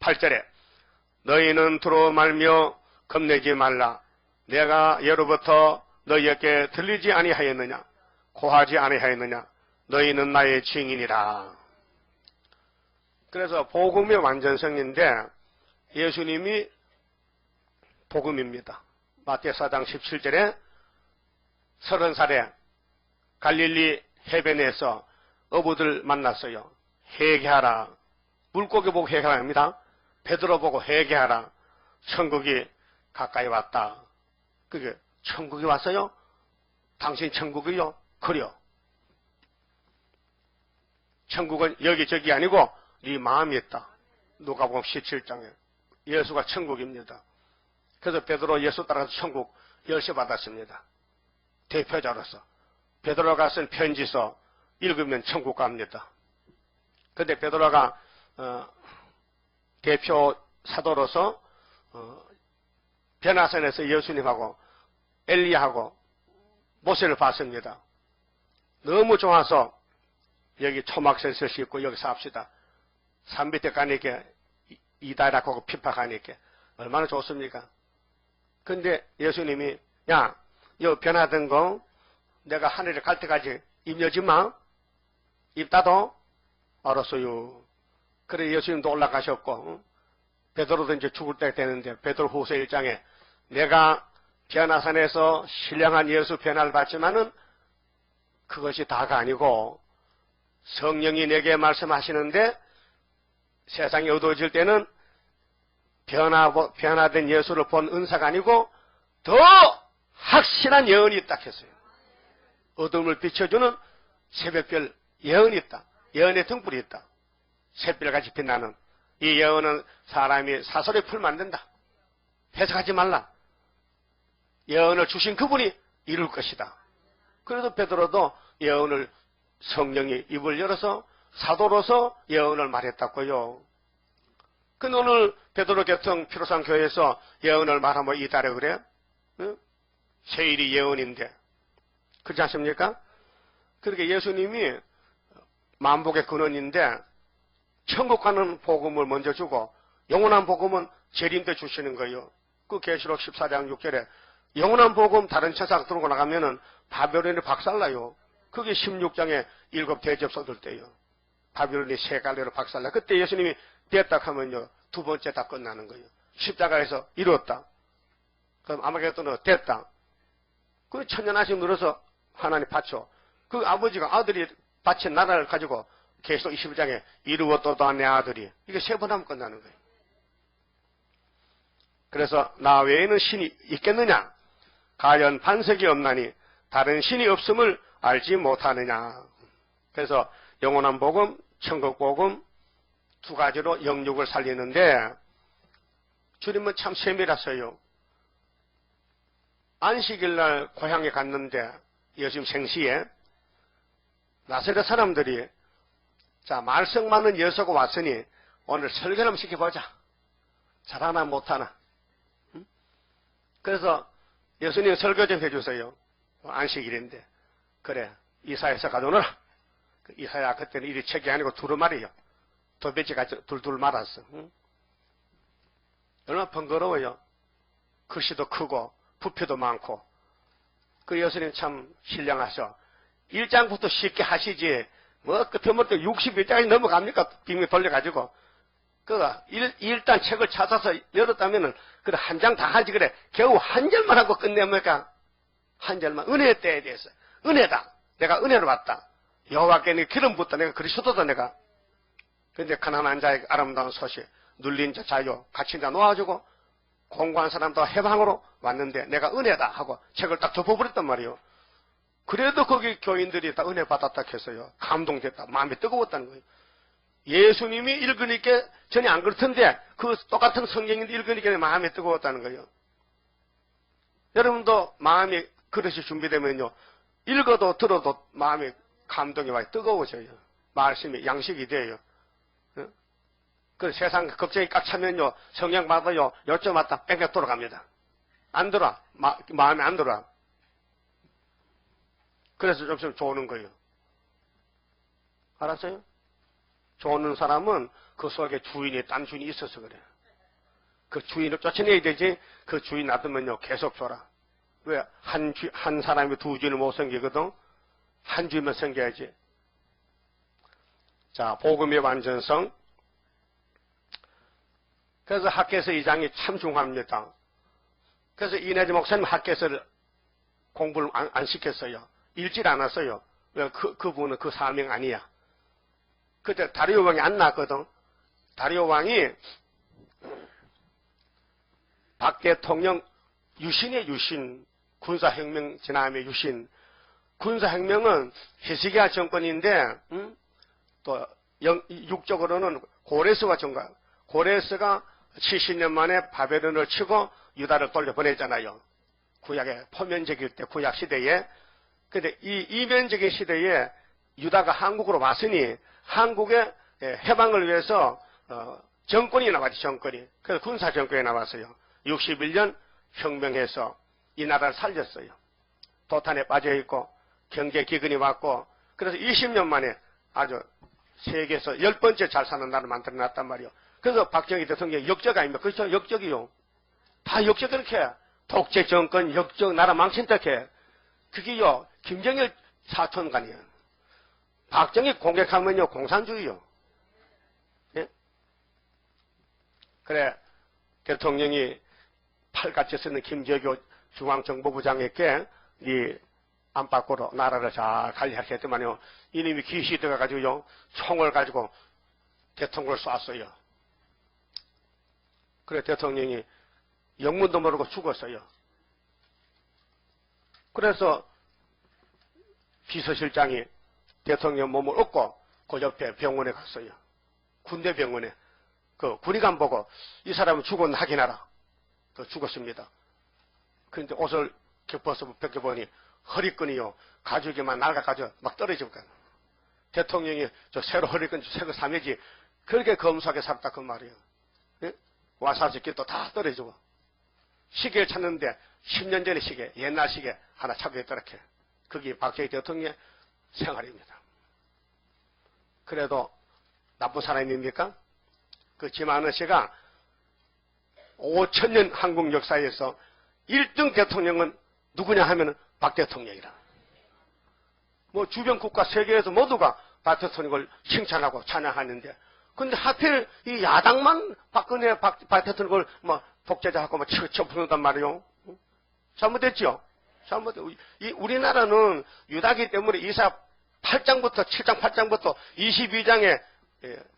S1: 8절에 너희는 두로 말며 겁내지 말라. 내가 예로부터 너희에게 들리지 아니하였느냐? 고하지 아니하였느냐? 너희는 나의 증인이라. 그래서 복음의 완전성인데 예수님이 복음입니다. 마태오 4장 17절에 30살에 갈릴리 해변에서 어부들 만났어요. 회개하라. 물고기 보고 회개하라 합니다. 베드로 보고 회개하라. 천국이 가까이 왔다. 그게 천국이 왔어요? 당신 천국이요? 그래요. 천국은 여기저기 아니고 네 마음이 있다. 누가복음 17장에 예수가 천국입니다. 그래서 베드로 예수 따라서 천국 열쇠 받았습니다. 대표자로서 베드로가 쓴 편지서 읽으면 천국 갑니다. 근데 베드로가 대표 사도로서 변화산에서 예수님하고 엘리야하고 모세를 봤습니다. 너무 좋아서 여기 초막센서 싣고 여기 삽시다. 산 밑에 가니까 이다라고 핍박하니까 얼마나 좋습니까? 근데 예수님이 야, 요 변화된 거 내가 하늘에 갈 때까지 입 열지 마. 입 닫어. 알았어요. 그래 예수님도 올라가셨고 베드로도 이제 죽을 때 되는데 베드로 후서 1장에 내가 변화산에서 신령한 예수 변화를 받지만은 그것이 다가 아니고 성령이 내게 말씀하시는데 세상이 어두워질 때는 변화된 예수를 본 은사가 아니고 더 확실한 예언이 있다 했어요. 어둠을 비춰주는 새벽별 예언이 있다. 예언의 등불이 있다. 샛별같이 빛나는 이 예언은 사람이 사설에 풀면 안 된다. 해석하지 말라. 예언을 주신 그분이 이룰 것이다. 그래도 베드로도 예언을 성령이 입을 열어서 사도로서 예언을 말했다고요. 근데 오늘 베드로 교통 피로상 교회에서 예언을 말하면 이달에 그래? 응? 세일이 예언인데 그렇지 않습니까? 그렇게 예수님이 만복의 근원인데 천국 가는 복음을 먼저 주고 영원한 복음은 재림때 주시는 거예요. 그 계시록 14장 6절에 영원한 복음 다른 천사 들고 나가면은 바벨론이 박살나요. 그게 16장에 7 대접 쏟을 때요. 바벨론이 세 갈래로 박살나. 그때 예수님이 됐다 하면요. 두 번째 다 끝나는 거예요. 십자가에서 이루었다. 그럼 아마겟돈은 됐다. 그 천년하심 눌러서 하나님 바쳐. 그 아버지가 아들이 바친 나라를 가지고 계시록 21장에 이루었도다 내 아들이. 이게 세 번 하면 끝나는 거예요. 그래서 나 외에는 신이 있겠느냐? 가련 반석이 없나니 다른 신이 없음을 알지 못하느냐. 그래서 영원한 복음, 천국 복음 두 가지로 영육을 살리는데 주님은 참 세밀하세요. 안식일날 고향에 갔는데 예수님 생시에 나사렛 사람들이 자 말썽 많은 여서가 왔으니 오늘 설교를 한번 시켜보자. 잘하나 못하나. 응? 그래서 예수님 설교 좀 해주세요. 안식일인데. 그래 이사야서 가져오너라. 이사야 그때는 일이 책이 아니고 두루마리요. 도배지가 둘둘 말았어. 응? 얼마나 번거로워요. 글씨도 크고 부표도 많고. 그 예수님 참 신령하셔. 1장부터 쉽게 하시지 뭐 끝에부터 61장까지 넘어갑니까? 빙빙 돌려가지고. 일단 책을 찾아서 열었다면은 그래 한 장 다 하지 그래. 겨우 한 절만 하고 끝냅니까? 한 절만. 은혜에 때에 대해서. 은혜다. 내가 은혜로 왔다. 여호와께 내 기름 붓다. 내가 그리스도다 내가. 근데 가난한 자의 아름다운 소식, 눌린 자 자유, 갇힌 자 놓아주고 공고한 사람도 해방으로 왔는데 내가 은혜다 하고 책을 딱 덮어버렸단 말이에요. 그래도 거기 교인들이 다 은혜 받았다 했어요. 감동됐다. 마음이 뜨거웠다는 거예요. 예수님이 읽으니까 전혀 안 그렇던데 그 똑같은 성경인데 읽으니까 마음이 뜨거웠다는 거예요. 여러분도 마음이 그릇이 준비되면요. 읽어도 들어도 마음이 감동이 많이 뜨거워져요. 말씀이 양식이 돼요. 그 세상 걱정이 꽉 차면요. 성령 받아요. 여쭤봤다 뺑뺑 돌아갑니다. 안 들어와. 마음에 안 들어와. 그래서 좀 조는 거예요. 알았어요? 조는 사람은 그 속에 주인이, 딴 주인이 있어서 그래. 그 주인을 쫓아내야 되지, 그 주인 놔두면요, 계속 줘라. 왜? 한 사람이 두 주인을 못 섬기거든? 한 주인만 섬겨야지. 자, 복음의 완전성. 그래서 학개서 2장이 참 중요합니다. 그래서 이내지 목사님 학개서를 공부를 안 시켰어요. 읽질 않았어요. 왜? 그분은 그 사명 아니야. 그때 다리오 왕이 안 났거든. 다리오 왕이 박 대통령 유신의 유신, 군사혁명 지남의 유신. 군사혁명은 히스기야 정권인데, 또 육적으로는 고레스가 정권. 고레스가 70년 만에 바벨론을 치고 유다를 돌려보냈잖아요. 구약의 포면적일 때, 구약 시대에. 근데 이 이면적인 시대에 유다가 한국으로 왔으니 한국의 해방을 위해서 정권이 나왔지, 정권이. 그래서 군사 정권이 나왔어요. 61년 혁명해서 이 나라를 살렸어요. 도탄에 빠져있고 경제 기근이 왔고, 그래서 20년 만에 아주 세계에서 10번째 잘 사는 나라를 만들어놨단 말이요. 그래서 박정희 대통령이 역적 아닙니까? 그렇죠? 역적이요. 다 역적 그렇게 해. 독재 정권, 역적, 나라 망친다 해. 그게요, 김정일 사촌간이에요. 박정희 공격하면요, 공산주의요. 예? 그래, 대통령이 팔같이 쓰는 김재규 중앙정보부장에게 이 안팎으로 나라를 잘 관리하게 했더만요, 이놈이 귀시 들어가가지고요, 총을 가지고 대통령을 쐈어요. 그래, 대통령이 영문도 모르고 죽었어요. 그래서 비서실장이 대통령 몸을 얻고 그 옆에 병원에 갔어요. 군대 병원에. 그 군의관 보고 이 사람은 죽었나 확인하라. 그 죽었습니다. 그런데 옷을 벗겨보니 허리끈이요, 가죽이만 낡아가지고 막 떨어지고 가요. 대통령이 저 새로 허리끈 새거 사매지 그렇게 검소하게 살았다 그 말이에요. 예? 와사지끼도 다 떨어지고. 시계를 찾는데 10년 전의 시계, 옛날 시계 하나 찾고 있더라. 그게 박정희 대통령의 생활입니다. 그래도 나쁜 사람입니까? 그 김한우 씨가 5천년 한국 역사에서 1등 대통령은 누구냐 하면 박 대통령이라. 뭐 주변 국가 세계에서 모두가 박 대통령을 칭찬하고 찬양하는데, 근데 하필 이 야당만 박근혜 박 대통령을 뭐 독재자하고 뭐 쳐부른단 말이요. 잘못됐죠? 우리나라는 유다기 때문에 이사 8장부터 7장 8장부터 22장에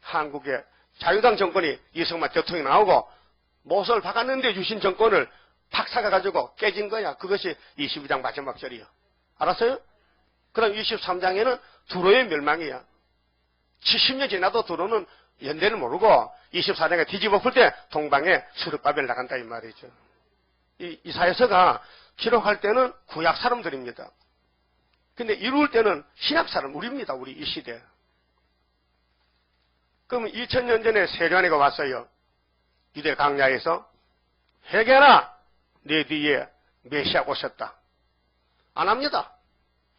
S1: 한국의 자유당 정권이 이승만 대통령이 나오고 못을 박았는데 유신 정권을 박사가 가지고 깨진 거야. 그것이 22장 마지막 절이요. 알았어요? 그럼 23장에는 두로의 멸망이야. 70년 지나도 두로는 연대를 모르고 24장에 뒤집어 풀 때 동방에 수르바벨 나간다 이 말이죠. 이 사회서가 기록할 때는 구약 사람들입니다. 근데 이룰 때는 신약 사람, 우리입니다. 우리 이 시대. 그럼 2000년 전에 세련이가 왔어요. 유대 강야에서 회개하라! 내 뒤에 메시아가 오셨다. 안 합니다.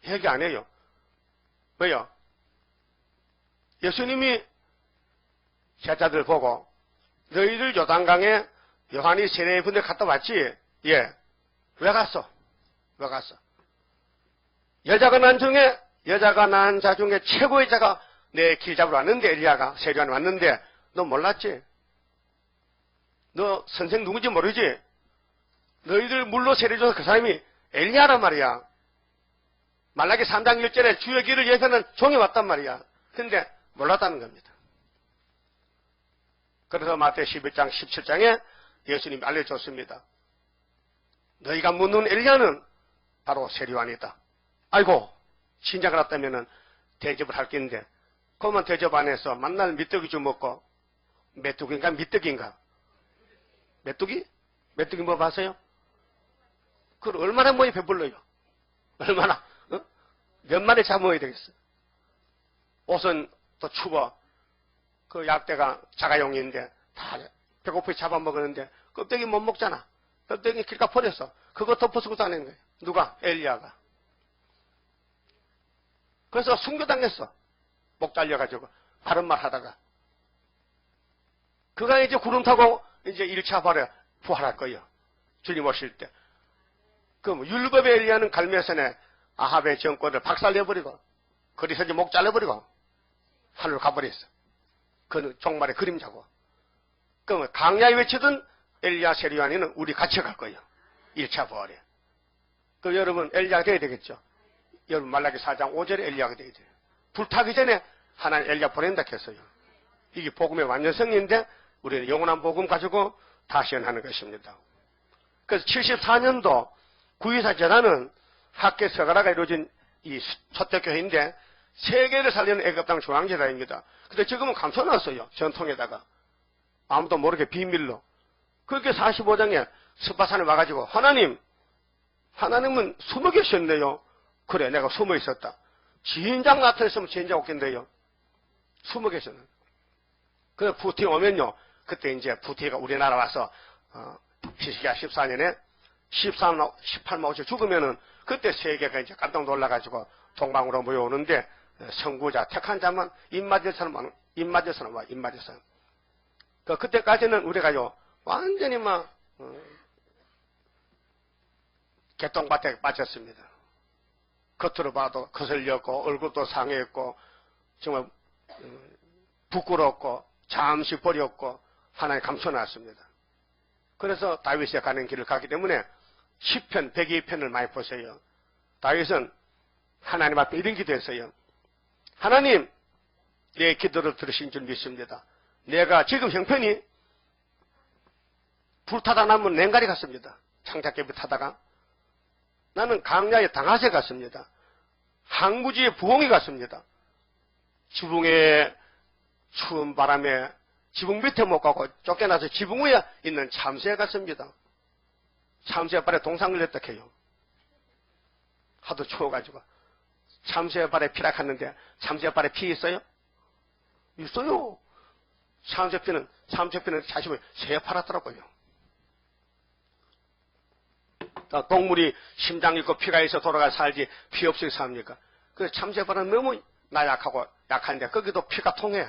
S1: 회개 안 해요. 왜요? 예수님이 제자들 보고 너희들 요단강에 요한이 세례 분들 갔다 왔지? 예. 왜 갔어? 왜 갔어? 여자가 난 자 중에 최고의 자가 내 길 잡으러 왔는데, 엘리야가 세례하러 왔는데 너 몰랐지? 너 선생 누군지 모르지? 너희들 물로 세례줘서 그 사람이 엘리야란 말이야. 말라기 3장 1절에 주의 길을 예표하는 종이 왔단 말이야. 근데 몰랐다는 겁니다. 그래서 마태 11장 17장에 예수님이 알려줬습니다. 너희가 묻는 엘리야는 바로 세례요한이다. 아이고, 신작을 했다면은 대접을 할 게 있는데, 그러면 대접 안에서 만날 미떡이 좀 먹고, 메뚜기인가 미떡인가? 메뚜기? 메뚜기 뭐 봤어요? 그걸 얼마나 모이 배불러요? 얼마나? 어? 몇 마리 잡아야 되겠어? 옷은 또 추워. 그 약대가 자가용인데 다 배고프게 잡아먹었는데 껍데기 못 먹잖아. 껍데기 길가 버렸어. 그거 덮어쓰고 다니는 거예요. 누가? 엘리야가. 그래서 순교당했어. 목 잘려가지고 바른 말 하다가. 그가 이제 구름 타고 이제 1차 부활할 거예요. 주님 오실 때. 그럼 율법의 엘리야는 갈멜산에 아합의 정권을 박살내버리고 거기서 이제 목 잘라버리고 하늘로 가버렸어. 그는 종말의 그림자고. 그럼 강야에 외치던 엘리야 세리완이는 우리 같이 갈 거예요. 1차 부활에. 그 여러분 엘리야가 돼야 되겠죠. 여러분 말라기 4장 5절에 엘리야가 돼야 돼요. 불타기 전에 하나님 엘리야 보낸다 했어요. 이게 복음의 완전성인데 우리는 영원한 복음 가지고 다시연하는 것입니다. 그래서 74년도 9.24 재단은 학계 서가라가 이루어진 이 초대교회인데 세계를 살리는 애굽땅 중앙재단입니다. 근데 지금은 감춰놨어요. 전통에다가. 아무도 모르게 비밀로. 그렇게 45장에 스파산에 와가지고 하나님은 숨어 계셨네요. 그래 내가 숨어 있었다. 지인장 나타났으면 지인장 없겠네요. 숨어 계셨는. 그래 부티 오면요. 그때 이제 부티가 우리나라 와서 히스기야 14년에 18만 5천 죽으면은 그때 세계가 이제 깜짝 놀라가지고 동방으로 모여오는데 선구자 택한 자만 입맞을 사람 와. 그때까지는 우리가요 완전히 막 개똥밭에 빠졌습니다. 겉으로 봐도 거슬렸고 얼굴도 상했고 정말 부끄럽고 잠시 버렸고 하나님 감춰놨습니다. 그래서 다윗이 가는 길을 가기 때문에 10편, 102편을 많이 보세요. 다윗은 하나님 앞에 이런 기도했어요. 하나님, 내 기도를 들으신 줄 믿습니다. 내가 지금 형편이 불타다 남은 냉가리 같습니다. 창작개비 타다가. 나는 강야의 당하새 같습니다. 항구지의 부엉이 같습니다. 지붕의 추운 바람에 지붕 밑에 못 가고 쫓겨나서 지붕 위에 있는 참새 같습니다. 참새 발에 동상 걸렸다 해요. 하도 추워가지고. 참새 발에 피라 갔는데 참새 발에 피 있어요? 있어요. 참새피는 자신을 새 팔았더라고요. 동물이 심장 있고 피가 있어 돌아가 살지 피 없이 삽니까? 그래서 참새발은 너무 나약하고 약한데 거기도 피가 통해.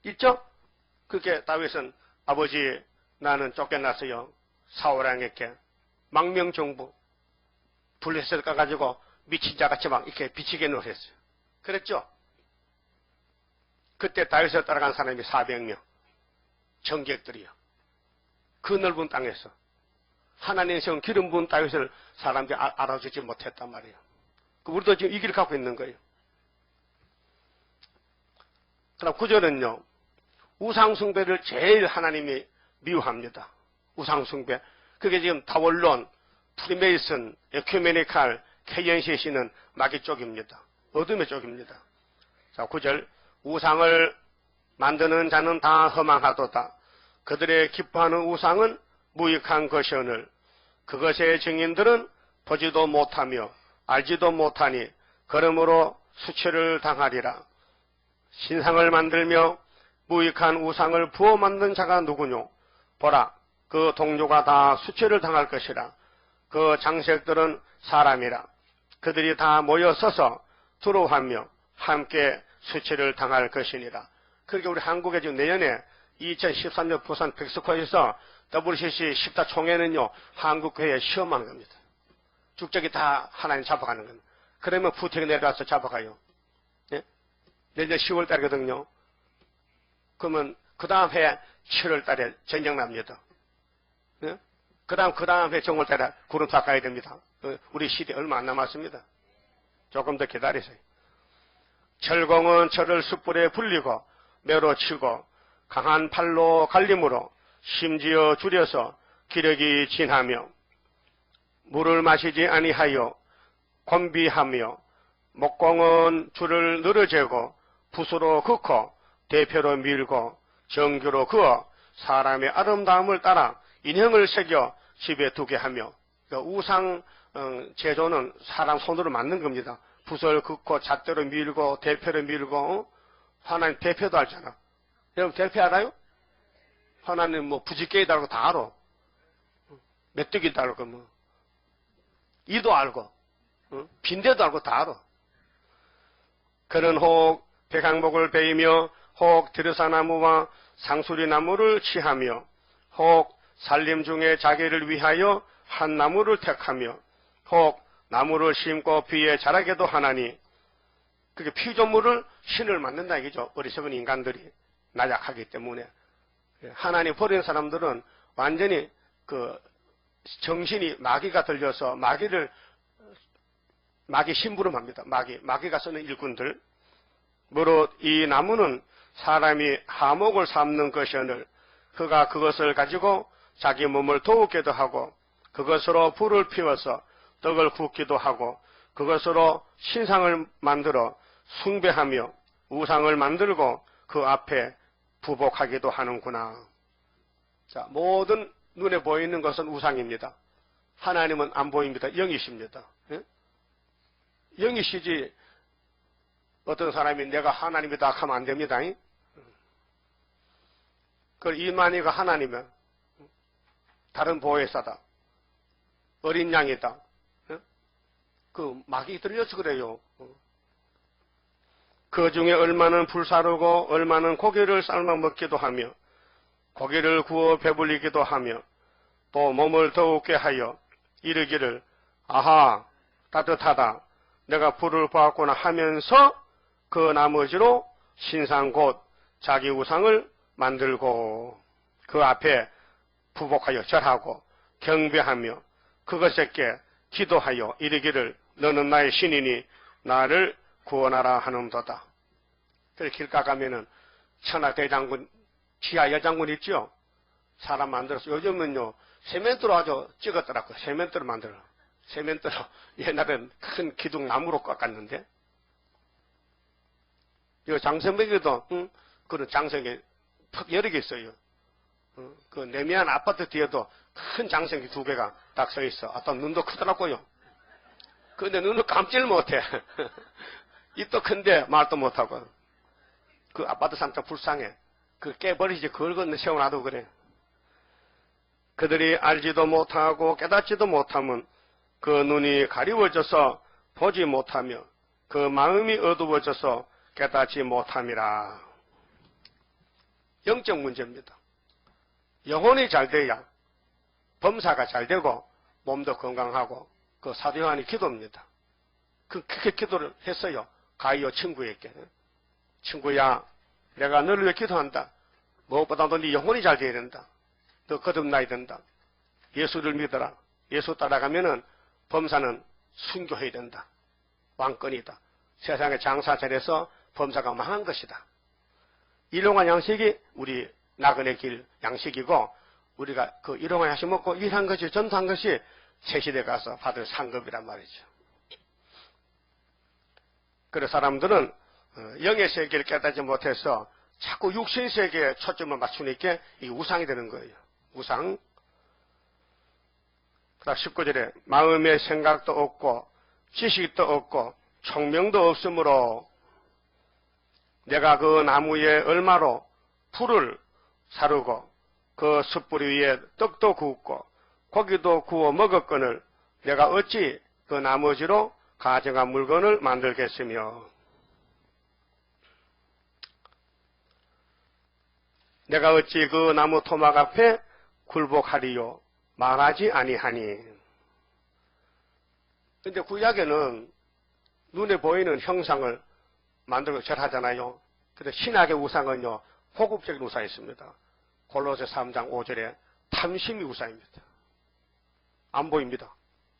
S1: 있죠? 그렇게 다윗은 아버지 나는 쫓겨났어요. 사울왕에게 망명정부 블레셋 가가지고 미친 자같이 막 이렇게 비치게 놀았어요. 그랬죠? 그때 다윗을 따라간 사람이 400명 정객들이요. 그 넓은 땅에서 하나님의 성 기름 부은 다윗을 사람들이 알아주지 못했단 말이에요. 우리도 지금 이 길을 갖고 있는 거예요. 그럼 9절은요. 우상숭배를 제일 하나님이 미워합니다. 우상숭배. 그게 지금 다원론, 프리메이슨, 에큐메니칼, KNCC는 마귀 쪽입니다. 어둠의 쪽입니다. 자, 9절. 우상을 만드는 자는 다 허망하도다. 그들의 기뻐하는 우상은 무익한 것이오늘 그것의 증인들은 보지도 못하며 알지도 못하니 그러므로 수치를 당하리라. 신상을 만들며 무익한 우상을 부어 만든 자가 누구뇨? 보라, 그 동료가 다 수치를 당할 것이라. 그 장색들은 사람이라. 그들이 다 모여 서서 두려워하며 함께 수치를 당할 것이니라. 그러니까 우리 한국에 지금 내년에 2013년 부산 백스코에서 WCC 10다 총회는요, 한국교회에 시험하는 겁니다. 죽적이 다 하나님 잡아가는 겁니다. 그러면 부팅이 내려와서 잡아가요. 예? 내년 10월 달이거든요. 그러면 그 다음 해 7월 달에 전쟁 납니다. 예? 그 다음 해 정월 달에 구름 닦아야 됩니다. 우리 시대 얼마 안 남았습니다. 조금 더 기다리세요. 철공은 철을 숯불에 불리고 매로 치고 강한 팔로 갈림으로 심지어 줄여서 기력이 진하며 물을 마시지 아니하여 곤비하며 목공은 줄을 늘어재고 붓으로 긋고 대표로 밀고 정교로 그어 사람의 아름다움을 따라 인형을 새겨 집에 두게 하며 우상 제조는 사람 손으로 만든 겁니다. 붓을 긋고 잣대로 밀고 대표로 밀고 하나님 대표도 알잖아. 여러분 대표 알아요? 하나님 뭐 부지개이도 알고 다 알아. 메뚜기도 알고 뭐 이도 알고 빈대도 알고 다 알아. 그는 혹 백향목을 베이며 혹 드르사나무와 상수리나무를 취하며 혹 산림 중에 자기를 위하여 한 나무를 택하며 혹 나무를 심고 비에 자라게도 하나니, 그게 피조물을 신을 만든다 이거죠. 어리석은 인간들이 나약하기 때문에. 하나님 버린 사람들은 완전히 그 정신이 마귀가 들려서 마귀 심부름합니다. 마귀가 쓰는 일꾼들. 무릇 이 나무는 사람이 하목을 삼는 것이오늘 그가 그것을 가지고 자기 몸을 더우게도 하고 그것으로 불을 피워서 떡을 굽기도 하고 그것으로 신상을 만들어 숭배하며 우상을 만들고 그 앞에 부복하기도 하는구나. 자, 모든 눈에 보이는 것은 우상입니다. 하나님은 안 보입니다. 영이십니다. 예? 영이시지 어떤 사람이 내가 하나님이다 하면 안 됩니다. 그 이만희가 하나님이면 다른 보혜사다, 어린 양이다, 그 마귀 들려서 그래요. 그 중에 얼마는 불사르고 얼마는 고기를 삶아 먹기도 하며 고기를 구워 배불리기도 하며 또 몸을 더우게 하여 이르기를 아하 따뜻하다 내가 불을 보았구나 하면서 그 나머지로 신상 곧 자기 우상을 만들고 그 앞에 부복하여 절하고 경배하며 그것에게 기도하여 이르기를 너는 나의 신이니 나를 구원하라 하는도다. 그래서 길가 가면은 천하대장군 지하 여장군 있죠? 사람 만들어서 요즘은요 세멘트로 아주 찍었더라고요. 세멘트로 만들어. 세멘트로 옛날엔 큰 기둥 나무로 깎았는데 이 장성벽에도 그런 장성이 턱 여러 개 있어요. 그 내미안 아파트 뒤에도 큰 장성이 2개가 딱 서 있어. 아따 눈도 크더라고요. 근데 눈을 감질 못해. 입도 큰데 말도 못하고. 그 아파트 상자 불쌍해. 그 깨버리지 그걸 건너 세워놔도 그래. 그들이 알지도 못하고 깨닫지도 못하면 그 눈이 가리워져서 보지 못하며 그 마음이 어두워져서 깨닫지 못함이라. 영적 문제입니다. 영혼이 잘 돼야 범사가 잘 되고 몸도 건강하고 그 사도 요한이 기도입니다. 그렇게 기도를 했어요. 가이오 친구에게. 친구야 내가 너를 위해 기도한다. 무엇보다도 네 영혼이 잘 돼야 된다. 너 거듭나야 된다. 예수를 믿어라. 예수 따라가면은 범사는 순교해야 된다. 왕권이다. 세상에 장사 잘해서 범사가 망한 것이다. 일용할 양식이 우리 나그네 길 양식이고 우리가 그 일용할 양식 먹고 일한 것이 전투한 것이 새 시대 가서 받을 상급이란 말이죠. 그래서 사람들은 영의 세계를 깨닫지 못해서 자꾸 육신 세계에 초점을 맞추니까 이 우상이 되는 거예요. 우상. 그다음 19절에 마음의 생각도 없고 지식도 없고 총명도 없으므로 내가 그 나무에 얼마로 풀을 사르고 그 숯불 위에 떡도 굽고 고기도 구워 먹었거늘 내가 어찌 그 나머지로 가정한 물건을 만들겠으며 내가 어찌 그 나무 토막 앞에 굴복하리요 말하지 아니하니. 근데 구약에는 눈에 보이는 형상을 만들고 절하잖아요. 근데 신학의 우상은요 호급적인 우상이 있습니다. 골로새 3장 5절에 탐심이 우상입니다. 안 보입니다.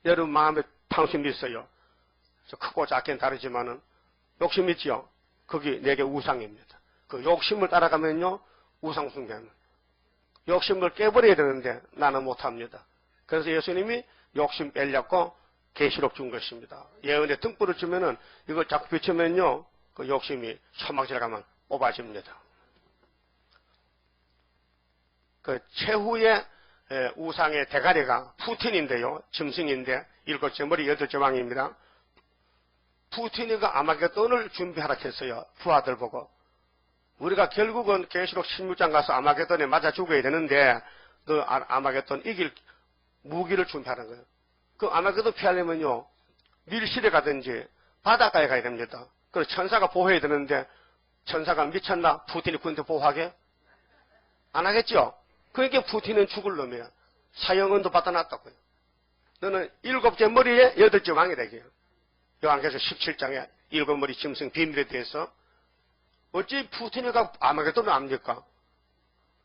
S1: 여러분 마음에 탐심이 있어요. 크고 작게는 다르지만은 욕심 있지요. 그게 내게 우상입니다. 그 욕심을 따라가면요 우상 숭배하는. 욕심을 깨버려야 되는데 나는 못합니다. 그래서 예수님이 욕심 빼려고 계시록 준 것입니다. 예언에 등불을 주면은 이걸 자꾸 비추면요 그 욕심이 소망질 가면 뽑아집니다. 그 최후의 우상의 대가리가 푸틴인데요. 짐승인데 7째 머리 8째 왕입니다. 푸틴이가 아마겟돈을 준비하라 했어요. 부하들 보고. 우리가 결국은 계시록 16장 가서 아마겟돈에 맞아 죽어야 되는데 그 아마겟돈 이길 무기를 준비하는 거예요. 그 아마겟돈 피하려면요 밀실에 가든지 바닷가에 가야 됩니다. 그래서 천사가 보호해야 되는데 천사가 미쳤나? 푸틴이 군대 보호하게? 안 하겠죠? 그러니까 푸틴은 죽을 놈이야. 사형은도 받아놨다고요. 너는 7째 머리에 8째 왕이 되게요. 요한계시록 17장에 7머리 짐승 비밀에 대해서 어찌 푸틴이가 아마게도는 압니까?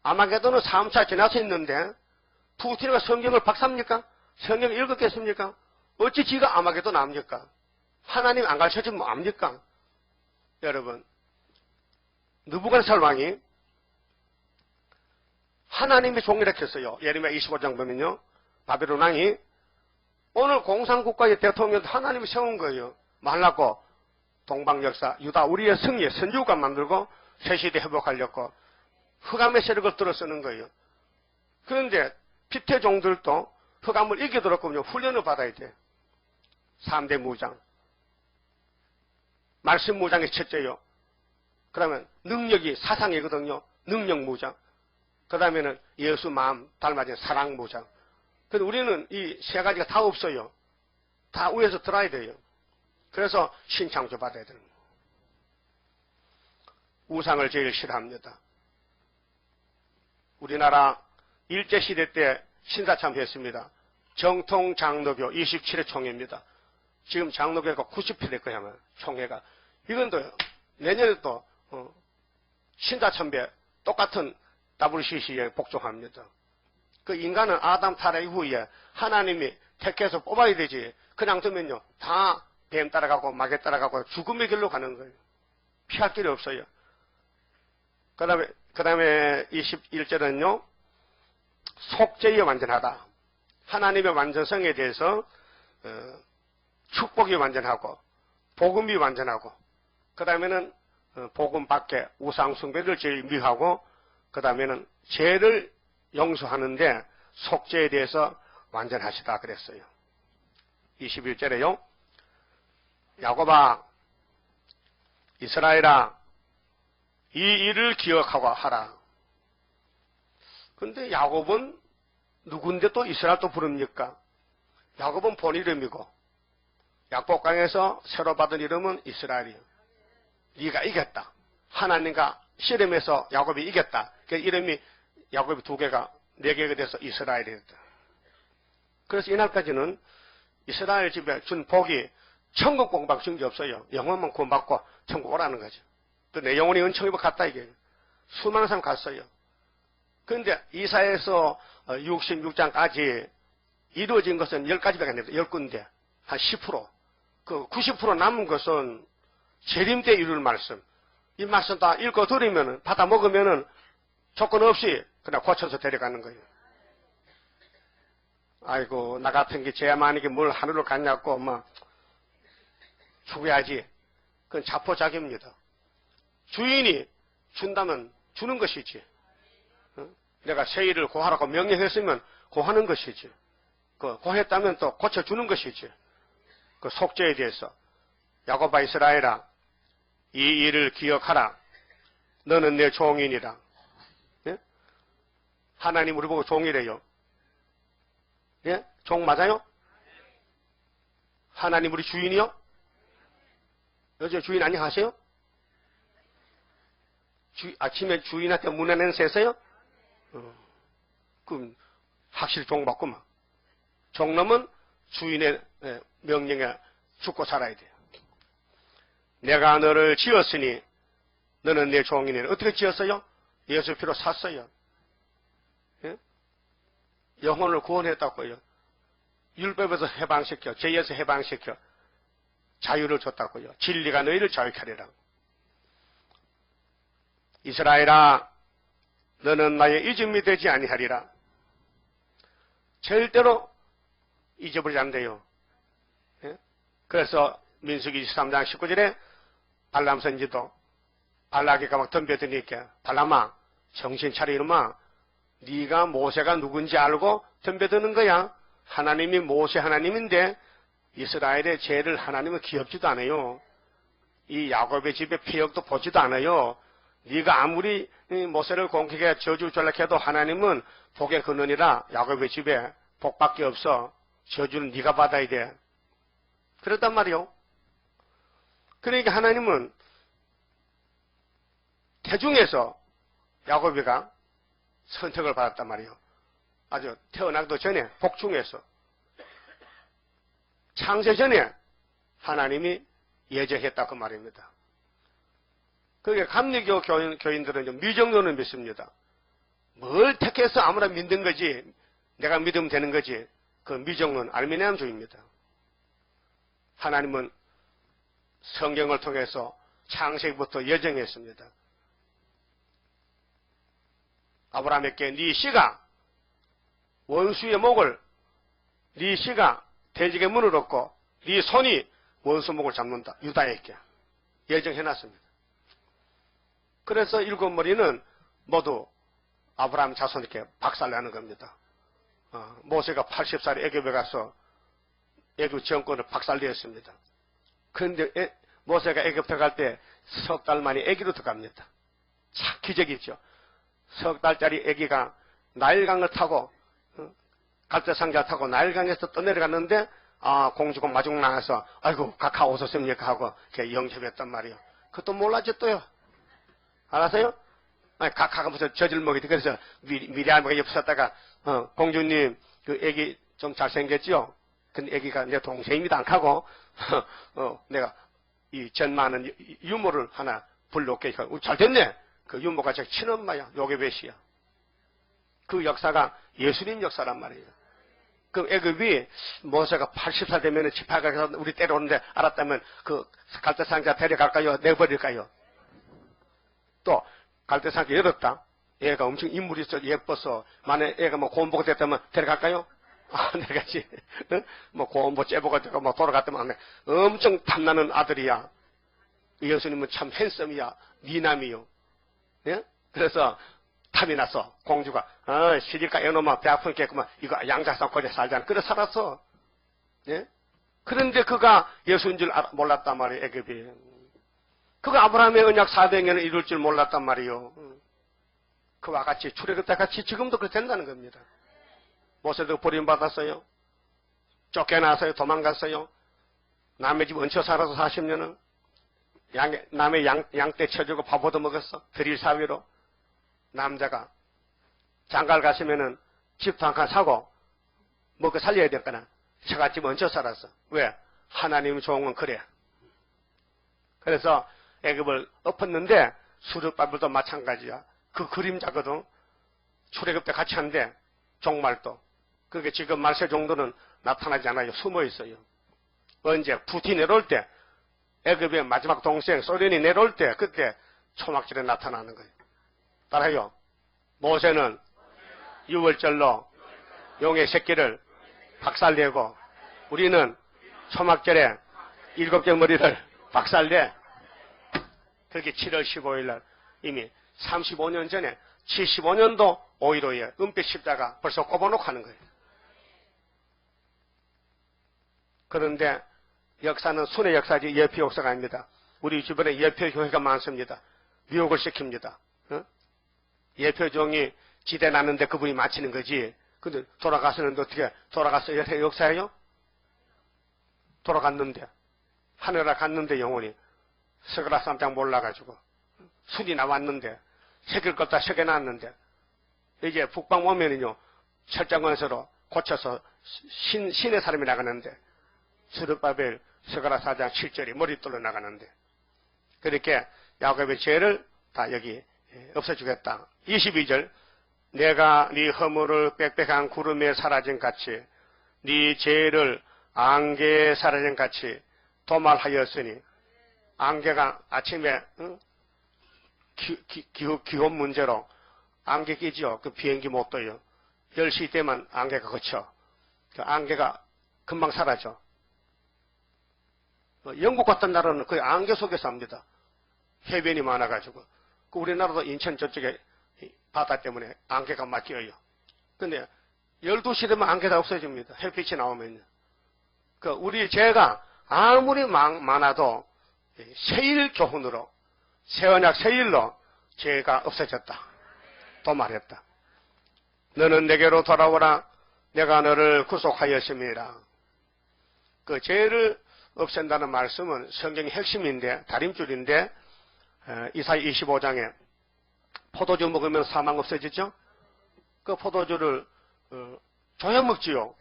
S1: 아마게도는 3차 지나서 있는데 푸틴이가 성경을 박삽니까? 성경을 읽었겠습니까? 어찌 지가 아마게도는 압니까? 하나님 안 가르쳐주면 뭐 압니까? 여러분, 느부갓네살 왕이 하나님의 종이라 했어요. 예레미야 25장 보면요. 바벨론 왕이 오늘 공산국가의 대통령도 하나님이 세운 거예요. 말랐고 동방역사 유다 우리의 승리 선지국가 만들고 새시대 회복하려고 흑암의 세력을 들어쓰는 거예요. 그런데 피태종들도 흑암을 이기도록 훈련을 받아야 돼. 3대 무장. 말씀 무장이 첫째요. 그러면 능력이 사상이거든요. 능력 무장. 그 다음에는 예수 마음 닮아진 사랑 무장. 근데 우리는 이 세 가지가 다 없어요. 다 위에서 들어야 돼요. 그래서 신창조 받아야 되는 거예요. 우상을 제일 싫어합니다. 우리나라 일제시대 때 신사참배했습니다. 정통 장로교 27회 총회입니다. 지금 장로교가 90회 될 거야, 아마 총회가. 이건 또 내년에 또 신사참배 똑같은 WCC에 복종합니다. 그 인간은 아담 타락 이후에 하나님이 택해서 뽑아야 되지. 그냥 두면요. 다 뱀 따라가고 마개 따라가고 죽음의 길로 가는 거예요. 피할 길이 없어요. 그 다음에 21절은요. 속죄에 완전하다. 하나님의 완전성에 대해서 축복이 완전하고 복음이 완전하고 그 다음에는 복음 밖에 우상 숭배를 제일 미하고 그 다음에는 죄를 용서하는데 속죄에 대해서 완전하시다 그랬어요. 21절에요. 야곱아 이스라엘아 이 일을 기억하고 하라. 근데 야곱은 누군데 또 이스라엘 또 부릅니까? 야곱은 본 이름이고 약복강에서 새로 받은 이름은 이스라엘이에요. 네가 이겼다. 하나님과 씨름해서 야곱이 이겼다. 그 이름이 야곱이 2개가 4개가 돼서 이스라엘이 됐다. 그래서 이날까지는 이스라엘 집에 준 복이 천국 공박 준 게 없어요. 영혼만 구원받고 천국 오라는 거죠. 또 내 영혼이 은총입어 갔다 이게. 수많은 사람 갔어요. 그런데 이사에서 66장까지 이루어진 것은 10가지밖에 안 됩니다. 10군데. 한 10%. 그 90% 남은 것은 재림 때 이룰 말씀. 이 말씀 다 읽고 들으면은, 받아 먹으면은 조건 없이 그냥 고쳐서 데려가는 거예요. 아이고, 나 같은 게 죄 많으게 뭘 하늘로 갔냐고, 죽어야지. 그건 자포자기입니다. 주인이 준다면 주는 것이지. 내가 세일을 고하라고 명령했으면 고하는 것이지. 그 고했다면 또 고쳐주는 것이지. 그 속죄에 대해서. 야곱아 이스라엘아, 이 일을 기억하라. 너는 내 종이니라. 예? 하나님 우리 보고 종이래요. 예? 종 맞아요? 하나님 우리 주인이요? 요즘 주인 안녕하세요? 아침에 주인한테 문화 냄새세요? 그럼 확실히 종 받구만. 종놈은 주인의 명령에 죽고 살아야 돼요. 내가 너를 지었으니 너는 내 종이니. 어떻게 지었어요? 예수 피로 샀어요. 예? 영혼을 구원했다고요. 율법에서 해방시켜, 죄에서 해방시켜 자유를 줬다고요. 진리가 너희를 자유케 하리라. 이스라엘아, 너는 나의 잊음이 되지 아니하리라. 절대로 잊어버리지 않대요. 예? 그래서 민수기 23장 19절에 발람 선지도 발락이가 막 덤벼드니까 발람아 정신 차려 이놈아, 네가 모세가 누군지 알고 덤벼드는 거야. 하나님이 모세 하나님인데 이스라엘의 죄를 하나님은 기억지도 않아요. 이 야곱의 집에 폐역도 보지도 않아요. 네가 아무리 모세를 공격해 저주 전락해도 하나님은 복의 근원이라 야곱의 집에 복밖에 없어. 저주는 네가 받아야 돼. 그랬단 말이요. 그러니까 하나님은 태중에서 야곱이가 선택을 받았단 말이에요. 아주 태어나기도 전에 복중에서 창세 전에 하나님이 예정했다 그 말입니다. 그게 감리교 교인들은 미정론을 믿습니다. 뭘 택해서 아무나 믿는 거지, 내가 믿으면 되는 거지. 그 미정론 알미니안주의입니다. 하나님은 성경을 통해서 창세기부터 예정했습니다. 아브라함에게 네 씨가 원수의 목을, 네 씨가 돼지의 문을 얻고 네 손이 원수 목을 잡는다. 유다에게 예정해놨습니다. 그래서 일곱 머리는 모두 아브라함 자손에게 박살나는 겁니다. 모세가 80살에 애굽에 가서 애굽 정권을 박살내었습니다. 그런데 모세가 애굽 들어갈 때 석 달 만에 애기로 들어갑니다. 참 기적이죠. 석 달짜리 애기가 나일강을 타고 갈대상자 타고 나일강에서 떠내려갔는데 공주가 마중 나와서 아이고 각하 오셨습니까 하고 영접했단 말이에요. 그것도 몰랐죠 또요. 알았어요? 각하가 무슨 저질먹이 그래서 미리암이 옆에 섰다가 공주님 그 애기 좀 잘생겼죠? 근데 애기가 내 동생입니다 안 하고 내가 이 전만은 유모를 하나 불러올게. 잘 됐네. 그 유모가 제 친엄마야. 요게벳이야. 그 역사가 예수님 역사란 말이에요. 그 애굽이 모세가 80살 되면 지파가 우리 때려오는데 알았다면 그 갈대상자 데려갈까요? 내버릴까요? 또 갈대상자 열었다. 애가 엄청 인물이 있어 예뻐서 만약 애가 뭐 고음보가 됐다면 데려갈까요? 내가지. 뭐 고음보 째보가 되고 뭐 돌아갔다면 엄청 탐나는 아들이야. 예수님은 참 핸섬이야. 미남이요. 예? 그래서 탐이 나서 공주가 시집가 애놈아 배 아프겠구만 이거 양자상 거리에 살잖아. 그래 살았어. 예? 그런데 그가 예수인 줄 몰랐단 말이에요. 애굽이. 그가 아브라함의 언약 400년을 이룰 줄 몰랐단 말이에요. 그와 같이 출애굽 때 같이 지금도 그렇게 된다는 겁니다. 모세도 버림받았어요. 쫓겨나서요. 도망갔어요. 남의 집 얹혀 살아서 40년은 남의 양떼 쳐주고 밥 얻어먹었어. 드릴 사위로. 남자가 장가를 갔으면은 집도 한 칸 사고 먹고 살려야 될거나 처갓집 얹혀 살았어. 왜? 하나님이 좋은 건 그래. 그래서 애굽을 엎었는데 수르바벨도 마찬가지야. 그 그림자거든. 출애굽 때 같이 한데 종말도. 그렇게 지금 말세 정도는 나타나지 않아요. 숨어 있어요. 언제 푸틴 내려올 때 애굽의 마지막 동생 소련이 내려올 때 그때 초막절에 나타나는 거예요. 따라요. 모세는 6월절로 용의 새끼를 박살내고 우리는 초막절에 7개 머리를 박살내. 그렇게 7월 15일 날 이미 35년 전에 75년도 5.15에 은빛 십자가 벌써 꼽아놓고 하는 거예요. 그런데 역사는 순회 역사지 예표 역사가 아닙니다. 우리 주변에 예표 교회가 많습니다. 미혹을 시킵니다. 예표종이 지대 났는데 그분이 마치는 거지. 근데 돌아가서는 어떻게 돌아갔어요? 역사예요? 돌아갔는데 하늘에 갔는데 영혼이 서그라 쌈장 몰라가지고 순이 나왔는데 새길 것다 새겨놨는데 이제 북방 오면은요 철장원에서 고쳐서 신의 사람이 나가는데 스룹바벨 서가라 4장 7절이 머리돌로 나가는데 그렇게 야곱의 죄를 다 여기 없애주겠다. 22절 내가 네 허물을 빽빽한 구름에 사라진 같이 네 죄를 안개에 사라진 같이 도말하였으니 안개가 아침에 기후 문제로 안개 끼죠. 그 비행기 못 떠요. 10시 때만 안개가 거쳐. 그 안개가 금방 사라져. 영국 같은 나라는 거의 안개 속에 삽니다. 해변이 많아가지고. 그 우리나라도 인천 저쪽에 바다 때문에 안개가 막 끼어요. 근데 12시 되면 안개가 없어집니다. 햇빛이 나오면요. 그 우리 죄가 아무리 많아도 세일 교훈으로 새언약 세일로 죄가 없어졌다. 또 말했다. 너는 내게로 돌아오라. 내가 너를 구속하였음이라. 그 죄를 없앤다는 말씀은 성경의 핵심인데 다림줄인데 이사야 25장에 포도주 먹으면 사망 없어지죠? 그 포도주를 조여 먹지요.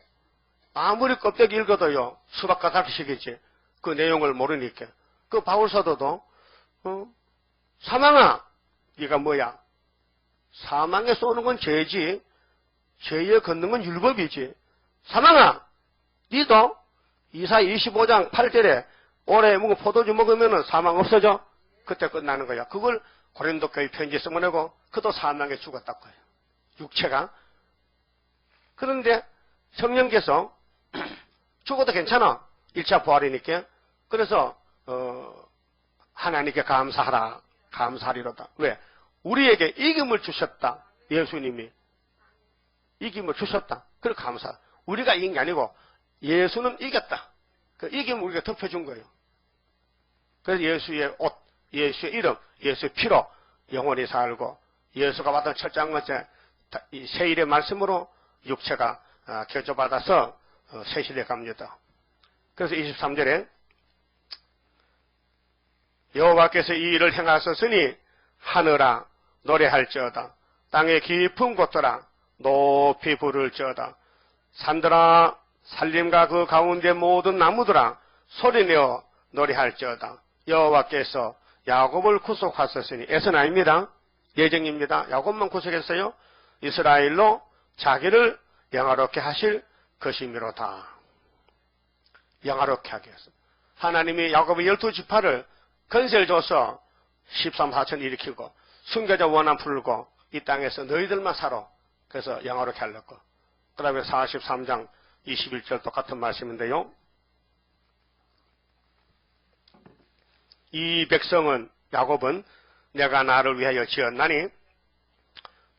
S1: 아무리 껍데기 읽어도요, 수박 가닥식이지. 그 내용을 모르니까. 그 바울 사도도, 사망아, 네가 뭐야? 사망에 쏘는 건 죄지. 죄에 걷는 건 율법이지. 사망아, 니도 이사 25장 8절에 올해 포도주 먹으면 사망 없어져? 그때 끝나는 거야. 그걸 고린도 교회 편지 써보내고 그도 사망에 죽었다고 해요. 육체가. 그런데 성령께서 죽어도 괜찮아. 1차 부활이니까. 그래서 하나님께 감사하라. 감사하리로다. 왜? 우리에게 이김을 주셨다. 예수님이. 이김을 주셨다. 그래 감사. 우리가 이긴 게 아니고 예수는 이겼다. 그 이김을 우리가 덮여준 거예요. 그래서 예수의 옷, 예수의 이름, 예수의 피로 영원히 살고 예수가 받은 철저한 것에 세일의 말씀으로 육체가 교조받아서 세실에 갑니다. 그래서 23절에 여호와께서 이 일을 행하셨으니 하늘아 노래할지어다. 땅의 깊은 곳들아 높이 부를지어다. 산들아 산림과 그 가운데 모든 나무들아 소리내어 노래할지어다. 여호와께서 야곱을 구속하셨으니 에서는 아닙니다. 예정입니다. 야곱만 구속했어요. 이스라엘로 자기를 영화롭게 하실 것이미로다. 영화롭게 하기 위해서. 하나님이 야곱의 12지파를 건세를 줘서 13사천 일으키고 순교자 원한 풀고 이 땅에서 너희들만 살아. 그래서 영화롭게 하려고. 그 다음에 43장 21절 똑같은 말씀인데요. 이 백성은 야곱은 내가 나를 위하여 지었나니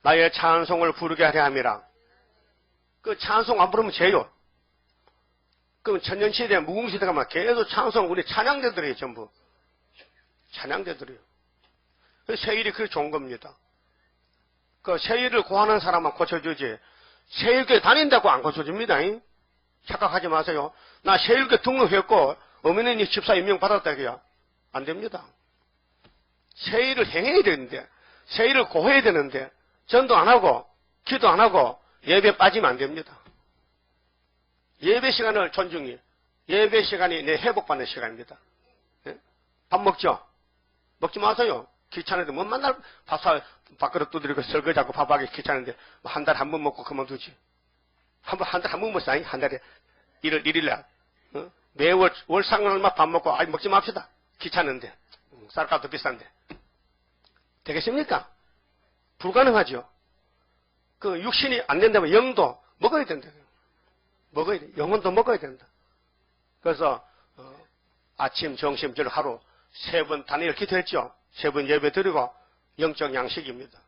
S1: 나의 찬송을 부르게 하려 함이라. 그 찬송 안 부르면 죄요. 그럼 천년시대 무궁시대가 막 계속 찬송 우리 찬양대들이에요. 전부 찬양대들이에요. 세일이 그게 좋은 겁니다. 그 세일을 구하는 사람만 고쳐주지 세일교회 다닌다고 안 고쳐줍니다. 착각하지 마세요. 나 세일교회 등록했고 어머니 집사 임명 받았다고요. 안 됩니다. 세일을 행해야 되는데 세일을 고해야 되는데 전도 안 하고 기도 안 하고 예배 빠지면 안 됩니다. 예배 시간을 존중해. 예배 시간이 내 회복받는 시간입니다. 네? 밥 먹죠? 먹지 마세요. 귀찮은데 뭐 맨날 밥그릇 두드리고 설거지하고 밥하기 귀찮은데 뭐 한 달에 한 번 먹고 그만두지. 한 달에 한 번 먹자. 한 달에 1일날 매월 월상날만 밥 먹고 먹지 맙시다. 귀찮은데 쌀값도 비싼데 되겠습니까? 불가능하죠. 그 육신이 안 된다면 영도 먹어야 된다. 먹어야 돼. 영혼도 먹어야 된다. 그래서 아침, 점심, 저녁 하루 3번 단일 기도했죠. 3번 예배 드리고 영적 양식입니다.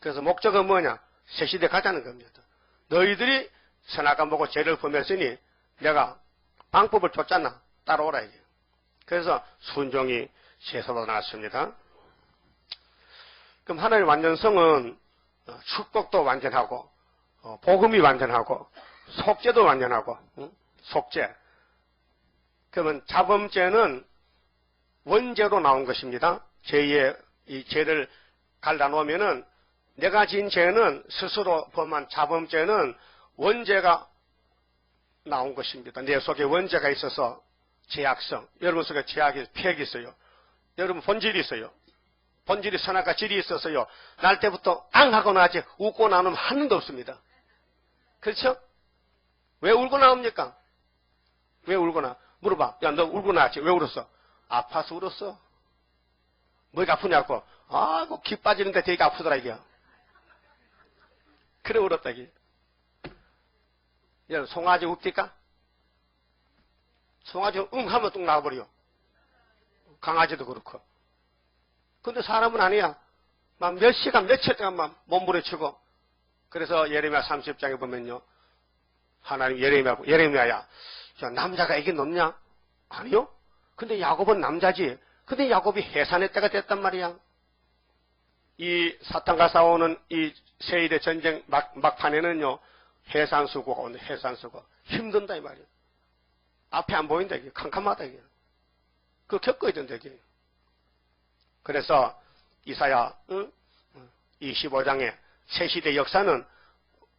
S1: 그래서 목적은 뭐냐? 새 시대 가자는 겁니다. 너희들이 선악과 보고 죄를 범했으니 내가 방법을 줬잖아. 따라오라 이게. 그래서 순종이 제사로 나왔습니다. 그럼 하나님의 완전성은 축복도 완전하고 복음이 완전하고 속죄도 완전하고 속죄. 그러면 자범죄는 원죄로 나온 것입니다. 죄의 이 죄를 갈라놓으면은 내가 지은 죄는 스스로 범한 자범죄는 원죄가 나온 것입니다. 내 속에 원죄가 있어서 죄악성. 여러분 속에 죄악이 폐역이 있어요. 여러분 본질이 있어요. 본질이 선악과 질이 있어서요. 날 때부터 앙하고 나지 웃고 나오면 하는 게 없습니다. 그렇죠? 왜 울고 나옵니까? 왜 울고 나? 물어봐. 야, 너 울고 나왔지? 왜 울었어? 아파서 울었어. 뭐가 아프냐고. 아이고, 기 빠지는데 되게 아프더라, 이게. 그래 울었다, 이게. 여러분, 송아지 웃깁니까? 송아지 응 하면 뚝 나와버려. 강아지도 그렇고. 근데 사람은 아니야. 막 몇 시간, 며칠 동안 막 몸부림치고. 그래서 예레미야 30장에 보면요. 하나님 예레미야야. 남자가 이게 높냐? 아니요. 근데 야곱은 남자지. 근데 야곱이 해산의 때가 됐단 말이야. 이 사탄과 싸우는 이 세일의 전쟁 막판에는요. 해산수고가 오는데 해산수고. 힘든다 이 말이야. 앞에 안 보인다 이게. 캄캄하다 이게. 그거 겪어야 된다 이게. 그래서 이사야 이 15장의 새시대 역사는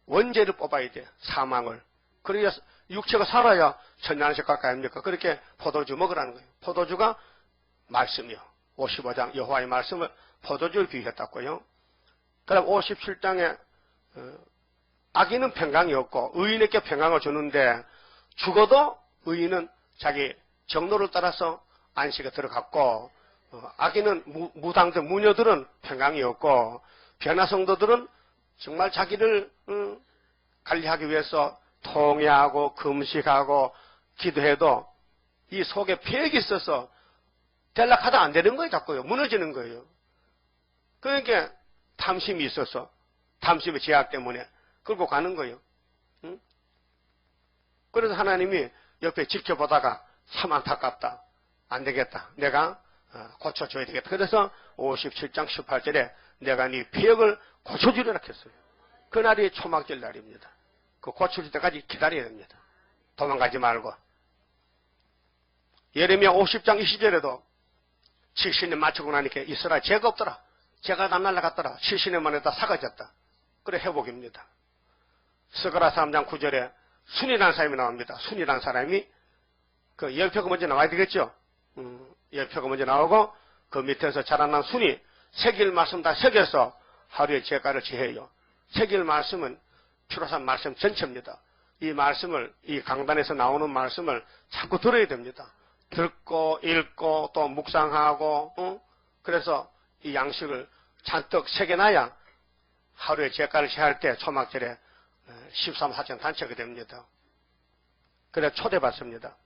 S1: 원죄를 뽑아야 돼. 사망을. 그래야 육체가 살아야 천년씩 가까이 합니까? 그렇게 포도주 먹으라는 거예요. 포도주가 말씀이요. 55장 여호와의 말씀을 포도주를 비유했다고요. 그럼 57장에 악인은 평강이 없고 의인에게 평강을 주는데 죽어도 의인은 자기 정로를 따라서 안식에 들어갔고 악인은 무당들 무녀들은 평강이 없고 변화성도들은 정말 자기를 관리하기 위해서 통회하고 금식하고 기도해도 이 속에 폐역이 있어서 될락하다 안 되는 거예요. 자꾸요. 무너지는 거예요. 그러니까 탐심이 있어서 탐심의 제약 때문에 끌고 가는 거예요. 응? 그래서 하나님이 옆에 지켜보다가 참 안타깝다. 안 되겠다. 내가 고쳐줘야 되겠다. 그래서 57장 18절에 내가 네 폐역을 고쳐주리라 했어요. 그날이 초막절 날입니다. 그 고쳐줄 때까지 기다려야 됩니다. 도망가지 말고. 예레미야 50장 20절에도 70년 맞추고 나니까 이스라엘 죄가 없더라. 죄가 다 날라갔더라. 70년 만에 다 사라졌다. 그래 회복입니다. 스가랴 3장 9절에 순이라는 사람이 나옵니다. 순이라는 사람이 그 열표가 먼저 나와야 되겠죠. 열표가 먼저 나오고 그 밑에서 자라난 순이 새길 말씀 다 새겨서 하루의 죄가를 지해요. 새길 말씀은 필요한 말씀 전체입니다. 이 말씀을 이 강단에서 나오는 말씀을 자꾸 들어야 됩니다. 듣고 읽고 또 묵상하고 그래서 이 양식을 잔뜩 새겨놔야 하루의 죄가를 제할 때 초막절에 13사천 단체가 됩니다. 그래서 초대받습니다.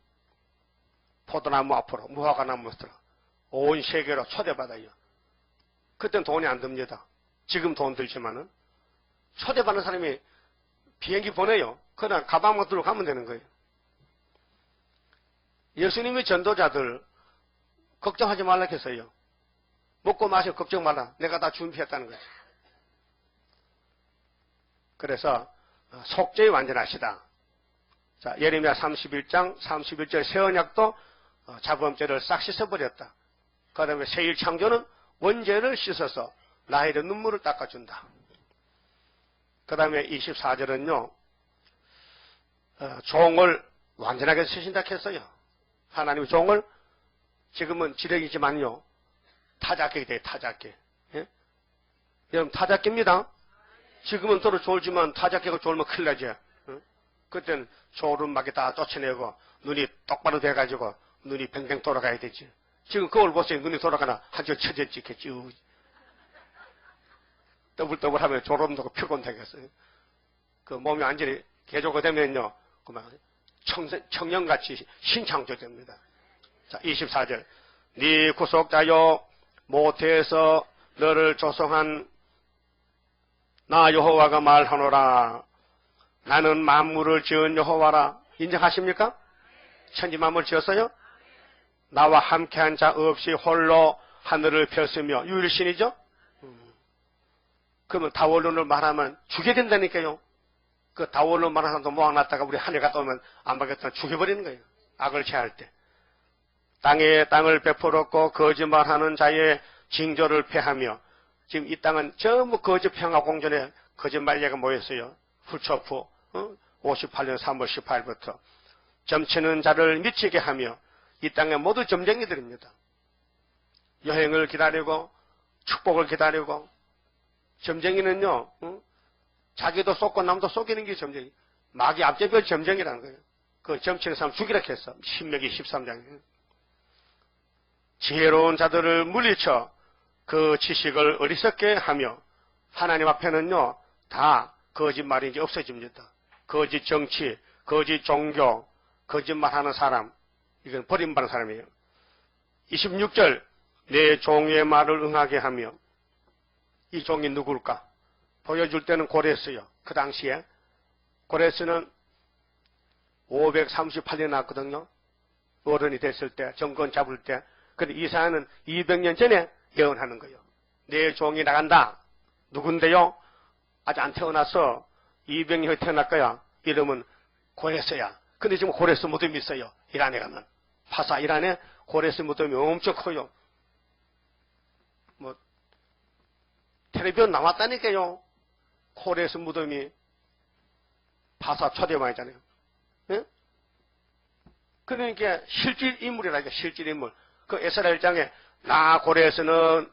S1: 포도나무 앞으로 무화과 나무 앞으로 온 세계로 초대받아요. 그땐 돈이 안 듭니다. 지금 돈 들지만은 초대받는 사람이 비행기 보내요. 그냥 가방만 들고 가면 되는 거예요. 예수님의 전도자들 걱정하지 말라 했어요. 먹고 마시고 걱정 말라. 내가 다 준비했다는 거예요. 그래서 속죄의 완전하시다. 자, 예레미야 31장 31절 새 언약도 자범죄를 싹 씻어버렸다. 그 다음에 새일 창조는 원죄를 씻어서 라헬의 눈물을 닦아준다. 그 다음에 24절은요 종을 완전하게 쓰신다 했어요. 하나님 종을 지금은 지력이지만요 타작객이 돼요. 타작객. 예? 여러분 타작객입니다. 지금은 더러 졸지만 타작객가 졸면 큰일 나죠. 예? 그때는 졸음막에 다 쫓아내고 눈이 똑바로 돼가지고 눈이 뱅뱅 돌아가야 되지. 지금 거울 보세요. 눈이 돌아가나 한쪽 쳐졌지. 쭉 떠불떠불하면 졸음도 피곤 되겠어요. 그 몸이 완전히 개조가 되면요 그만 청년같이 신창조됩니다. 자 24절 네 구속자여 모태에서 너를 조성한 나 여호와가 말하노라. 나는 만물을 지은 여호와라. 인정하십니까? 천지 만물 지었어요? 나와 함께한 자 없이 홀로 하늘을 폈으며 유일신이죠? 그러면 다원론을 말하면 죽게 된다니까요. 그 다원론 말하는 사람도 모아놨다가 우리 하늘 갔다 오면 안 받겠다면 죽여버리는 거예요. 악을 취할 때. 땅에 땅을 베풀었고 거짓말하는 자의 징조를 패하며 지금 이 땅은 전부 거짓 평화 공존에 거짓말례가 모였어요. 훌초프 58년 3월 18일부터 점치는 자를 미치게 하며 이 땅의 모두 점쟁이들입니다. 여행을 기다리고 축복을 기다리고 점쟁이는요 자기도 속고 남도 속이는 게 점쟁이. 마귀 앞제별 점쟁이라는 거예요. 그 점치는 사람 죽이라 했어. 신명기 13장에. 지혜로운 자들을 물리쳐 그 지식을 어리석게 하며 하나님 앞에는요 다 거짓말이 이제 없어집니다. 거짓 정치, 거짓 종교, 거짓말하는 사람 이건 버림받은 사람이에요. 26절 내 종의 말을 응하게 하며 이 종이 누굴까? 보여줄 때는 고레스요. 그 당시에 고레스는 538년 났거든요. 어른이 됐을 때 정권 잡을 때. 근데 이사야는 200년 전에 예언하는 거예요. 내 종이 나간다. 누군데요? 아직 안 태어나서 200년 후에 태어날 거야. 이름은 고레스야. 근데 지금 고레스 무덤이 있어요. 이란에 가면. 파사 이란에 고레스 무덤이 엄청 커요. 뭐 텔레비전 나왔다니까요. 고레스 무덤이 바사 초대왕이잖아요. 예? 그러니까 실질 인물이라니까, 실질 인물. 그 에스라 1장에 나 고레스는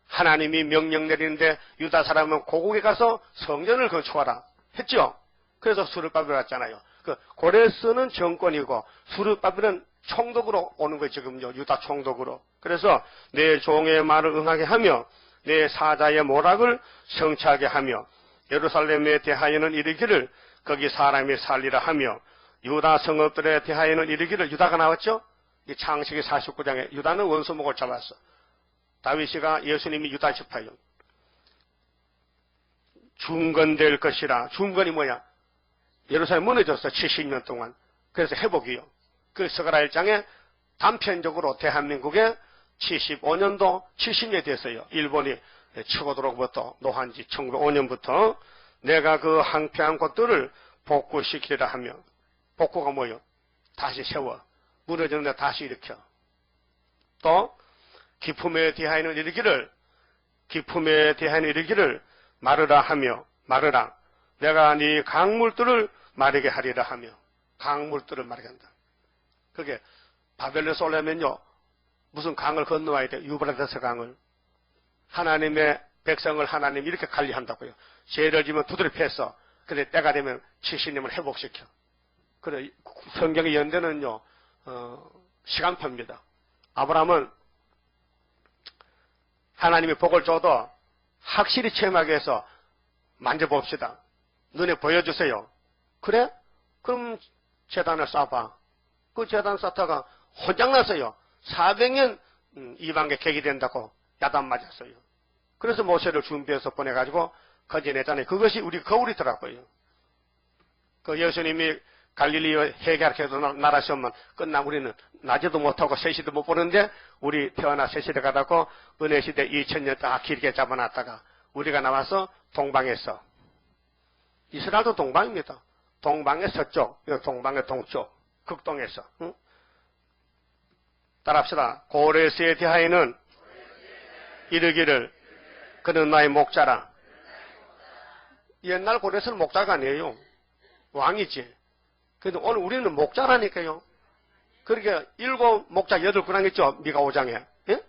S1: 하나님이 명령 내리는데 유다 사람은 고국에 가서 성전을 건축하라 했죠. 그래서 수르바벨 왔잖아요. 그 고레스는 정권이고 수르바벨은 총독으로 오는 거예요. 지금요. 유다 총독으로. 그래서 내 종의 말을 응하게 하며 내 사자의 모락을 성취하게 하며 예루살렘에 대하여는 이르기를 거기 사람이 살리라 하며 유다 성읍들에 대하여는 이르기를, 유다가 나왔죠? 이 창세기 49장에 유다는 원수목을 잡았어. 다윗이가 예수님이 유다 지파예요. 중건될 것이라. 중건이 뭐야? 예루살렘 무너졌어. 70년 동안. 그래서 회복이요. 그 스가랴 1장에 단편적으로 대한민국에 75년도 70년이 됐어요. 일본이 치고 들어오고부터 노한지 1905년부터 내가 그 황폐한 곳들을 복구시키리라 하며, 복구가 뭐요? 다시 세워. 무너졌는데 다시 일으켜. 또 기품에 대하여는 이르기를, 기품에 대하여는 이르기를 마르라 하며, 마르라. 내가 네 강물들을 마르게 하리라 하며, 강물들을 마르게 한다. 그게 바벨론에서 오려면요, 무슨 강을 건너와야 돼. 유브라데스 강을. 하나님의 백성을 하나님 이렇게 관리한다고요. 죄를 지면 두드려 패서. 그래 때가 되면 70년을 회복시켜. 그래 성경의 연대는요, 시간표입니다. 아브라함은 하나님이 복을 줘도 확실히 체험하게 해서 만져봅시다. 눈에 보여주세요. 그래? 그럼 제단을 쌓아봐. 그 제단 쌓다가 혼장났어요. 400년 이방계 객이 된다고 야단 맞았어요. 그래서 모세를 준비해서 보내가지고 거지내잖아요. 그것이 우리 거울이더라고요. 그 예수님이 갈릴리 해결해서 나라 시험만 끝나면 우리는 낮에도 못하고 3시도 못 보는데, 우리 태어나 3시대 가다고 은혜시대 2000년 다 길게 잡아놨다가 우리가 나와서 동방에서, 이스라엘도 동방입니다. 동방의 서쪽, 동방의 동쪽, 극동에서. 응? 따라합시다. 고레스에 대하여는 이르기를 그는 나의 목자라. 옛날 고레스는 목자가 아니에요. 왕이지. 그런데 오늘 우리는 목자라니까요. 그러니까 7 목자 8군왕 있죠. 미가 5장에. 예?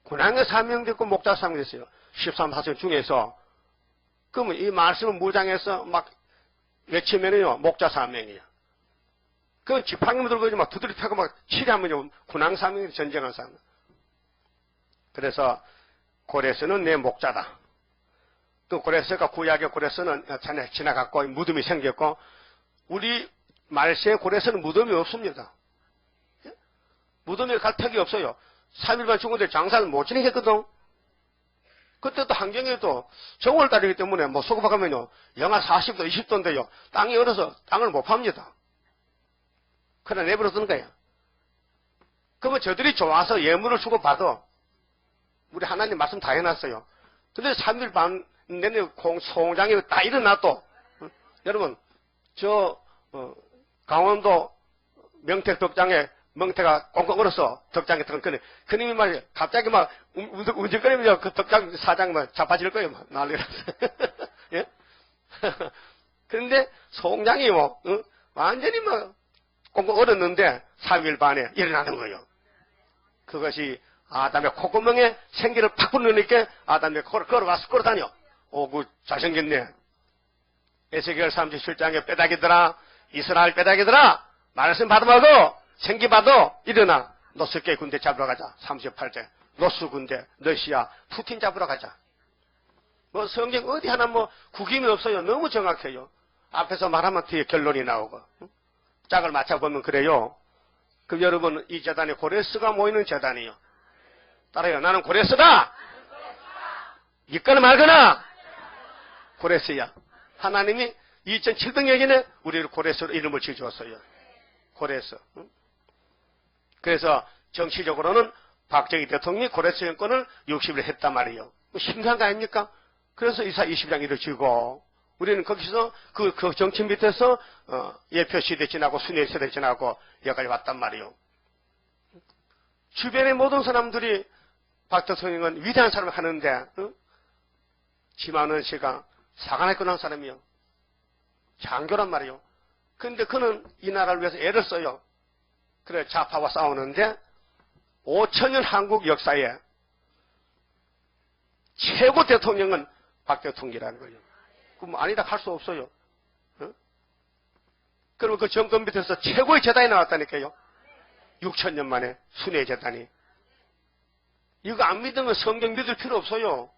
S1: 군왕의 사명도 있고 목자 사명도 있어요. 13사절 중에서. 그러면 이 말씀을 무장해서 막 외치면은요, 목자 사명이에요. 그 지팡이 들고 막 두드려 패고 막 치려면요, 군왕 사명이 전쟁한 사명. 그래서 고레스는 내 목자다. 또 고레스가 구약의 고레스는 지나갔고 무덤이 생겼고, 우리 말세의 고레스는 무덤이 없습니다. 무덤에 갈 턱이 없어요. 3일만 죽은데 장사는 못 지내겠거든. 그때도 환경에도 정월달이기 때문에 뭐 소금 가면요, 영하 40도, 20도인데요, 땅이 얼어서 땅을 못 팝니다. 그러나 내버려 두는 거야. 그러면 저들이 좋아서 예물을 주고 봐도, 우리 하나님 말씀 다 해놨어요. 근데 3일 반 내내 송장이 다 일어나도, 여러분, 강원도 명태 덕장에 멍태가 꽁꽁 얼어서 덕장에 들어가는, 그님이 말이에요. 갑자기 막 운전거리면 그 덕장 사장 막 자빠질 거예요. 막 난리라서. 예? 그런데 송장이 뭐, 완전히 막 꽁꽁 얼었는데 3일 반에 일어나는 거예요. 그것이 아담의 콧구멍에 생기를 팍 불러니까 아담의 코를 걸어와서 걸어다녀. 그 잘생겼네. 에스겔 37장에 빼닥이더라. 이스라엘 빼닥이더라. 말씀 받아봐도 생기 봐도 일어나. 노스케 군대 잡으러 가자. 38장. 노스 군대, 러시아, 푸틴 잡으러 가자. 뭐 성경 어디 하나 뭐 구김이 없어요. 너무 정확해요. 앞에서 말하면 뒤에 결론이 나오고. 짝을 맞춰보면 그래요. 그럼 여러분, 이 재단이 고레스가 모이는 재단이요. 따라요. 나는 고레스다. 믿거나 말거나 고레스야. 하나님이 2700년 전에 우리를 고레스로 이름을 지어주었어요. 고레스. 그래서 정치적으로는 박정희 대통령이 고레스 정권을 60일 했단 말이에요. 심각한 거 아닙니까? 그래서 이사 20장 이루어지고, 우리는 거기서 그 정치 밑에서 예표 시대 지나고 순회 시대 지나고 여기까지 왔단 말이에요. 주변의 모든 사람들이 박 대통령은 위대한 사람을 하는데, 지만원 씨가 사관학교 나온 사람이요. 장교란 말이요. 근데 그는 이 나라를 위해서 애를 써요. 그래, 좌파와 싸우는데, 5천년 한국 역사에 최고 대통령은 박 대통령이라는 거예요. 그럼 아니다 할 수 없어요. 그러면 그 정권 밑에서 최고의 재단이 나왔다니까요. 6천년 만에 순회 재단이. 이거 안 믿으면 성경 믿을 필요 없어요.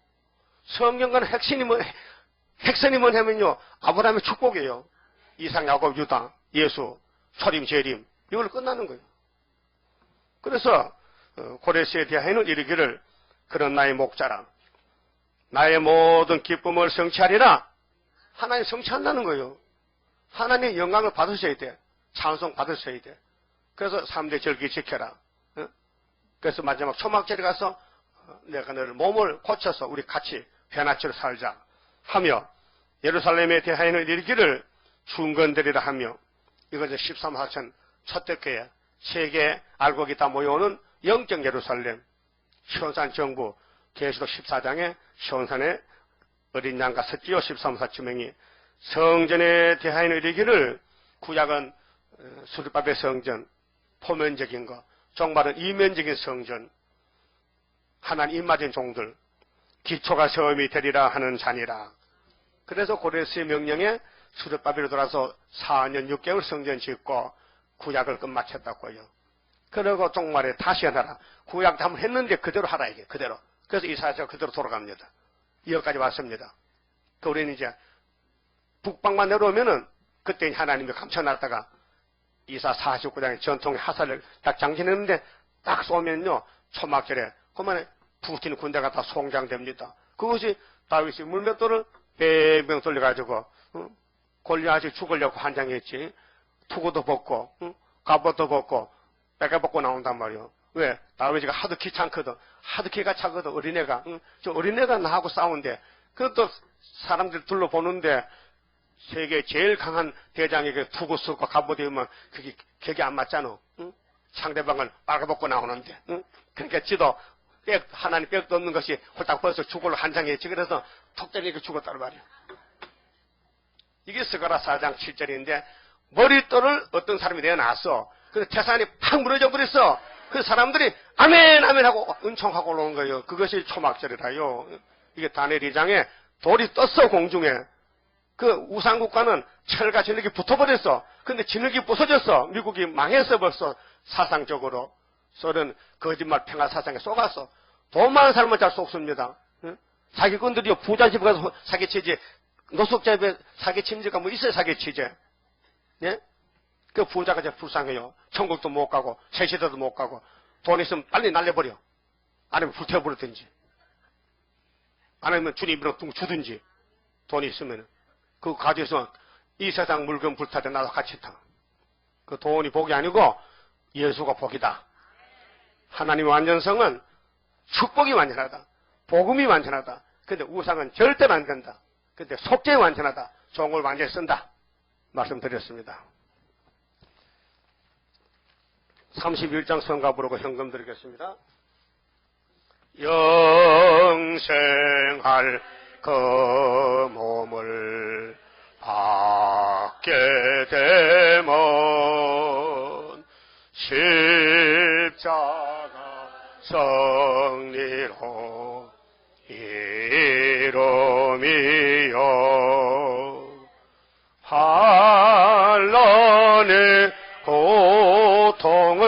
S1: 성경과는 핵심이 뭐냐면요. 아브라함의 축복이에요. 이삭, 야곱, 유다, 예수, 초림, 재림. 이걸로 끝나는 거예요. 그래서 고레스에 대하여는 이르기를 그런 나의 목자라. 나의 모든 기쁨을 성취하리라. 하나님 성취한다는 거예요. 하나님의 영광을 받으셔야 돼. 찬송 받으셔야 돼. 그래서 3대 절기 지켜라. 그래서 마지막 초막절에 가서 내가 너를 몸을 고쳐서 우리 같이 변화처럼 살자 하며 예루살렘에 대하여는 이르기를 중건되리라 하며 이것은 13사천 초대교회 세계 알곡이 다 모여오는 영적 예루살렘 시온산 정부 계시록 14장에 시온산의 어린 양과 섰지요 13사천명이 성전에 대하여는 이르기를 구약은 수르바벨 성전 포면적인 것 종말은 이면적인 성전 하나님 입맞은 종들 기초가 처음이 되리라 하는 자니라. 그래서 고레스의 명령에 수르바벨로 돌아서 4년 6개월 성전 짓고 구약을 끝마쳤다고요. 그리고 종말에 다시 하라. 구약 한번 했는데 그대로 하라 이게 그대로. 그래서 이사야가 그대로 돌아갑니다. 여기까지 왔습니다. 그 우리는 이제 북방만 내려오면은 그때 하나님이 감춰놨다가 이사 49장의 전통의 하살을 딱 장신했는데 딱 쏘면요 초막절에 그만에 푸틴 군대가 다 송장됩니다. 그것이 다윗이 물맷돌을 배병 돌려가지고 골리앗이 죽으려고 환장했지. 투구도 벗고 갑옷도 벗고 뺏겨 벗고 나온단 말이요. 왜? 다윗이가 하도 귀찮거든. 하도 기가 차거든. 어린애가. 저 어린애가 나하고 싸운데 그것도 사람들 둘러보는데 세계 제일 강한 대장에게 투구 쓰고 갑옷 입으면 그게 격이 안 맞잖아. 상대방을 빨아 벗고 나오는데. 그러니까 지도 하나님 빽도 없는 것이 홀딱 벌써 죽을로 한장했지. 그래서 톡 때리니까 죽었다는 말이야. 이게 스가랴 4장 7절인데 머릿돌을 어떤 사람이 내놨어. 그래서 태산이 팍 무너져 버렸어. 그 사람들이 아멘 아멘 하고 은총하고 올라오는 거예요. 그것이 초막절이라요. 이게 다니엘 2장에 돌이 떴어 공중에. 그 우상국가는 철과 진흙이 붙어버렸어. 근데 진흙이 부서졌어. 미국이 망했어 벌써 사상적으로. 소련 거짓말 평화 사상에 속았어. 돈 많은 사람은 잘 속습니다. 사기꾼들이 부자 집에 가서 사기치지. 노숙자집에 사기침지가 뭐 있어요 사기치지. 예? 그 부자가 이제 불쌍해요. 천국도 못 가고 세시대도 못 가고 돈 있으면 빨리 날려버려. 아니면 불태워버리든지 아니면 주님이랑 둥 주든지 돈이 있으면 그거 가져서 이 세상 물건 불탈 때 나도 같이 타. 그 돈이 복이 아니고 예수가 복이다. 하나님의 완전성은 축복이 완전하다. 복음이 완전하다. 근데 우상은 절대로 안 된다. 근데 속죄 완전하다. 종을 완전히 쓴다. 말씀드렸습니다. 31장 성가 부르고 현금 드리겠습니다. 영생할 그 몸을 받게 되면 십자가 성리로 이름이여 한란의 고통을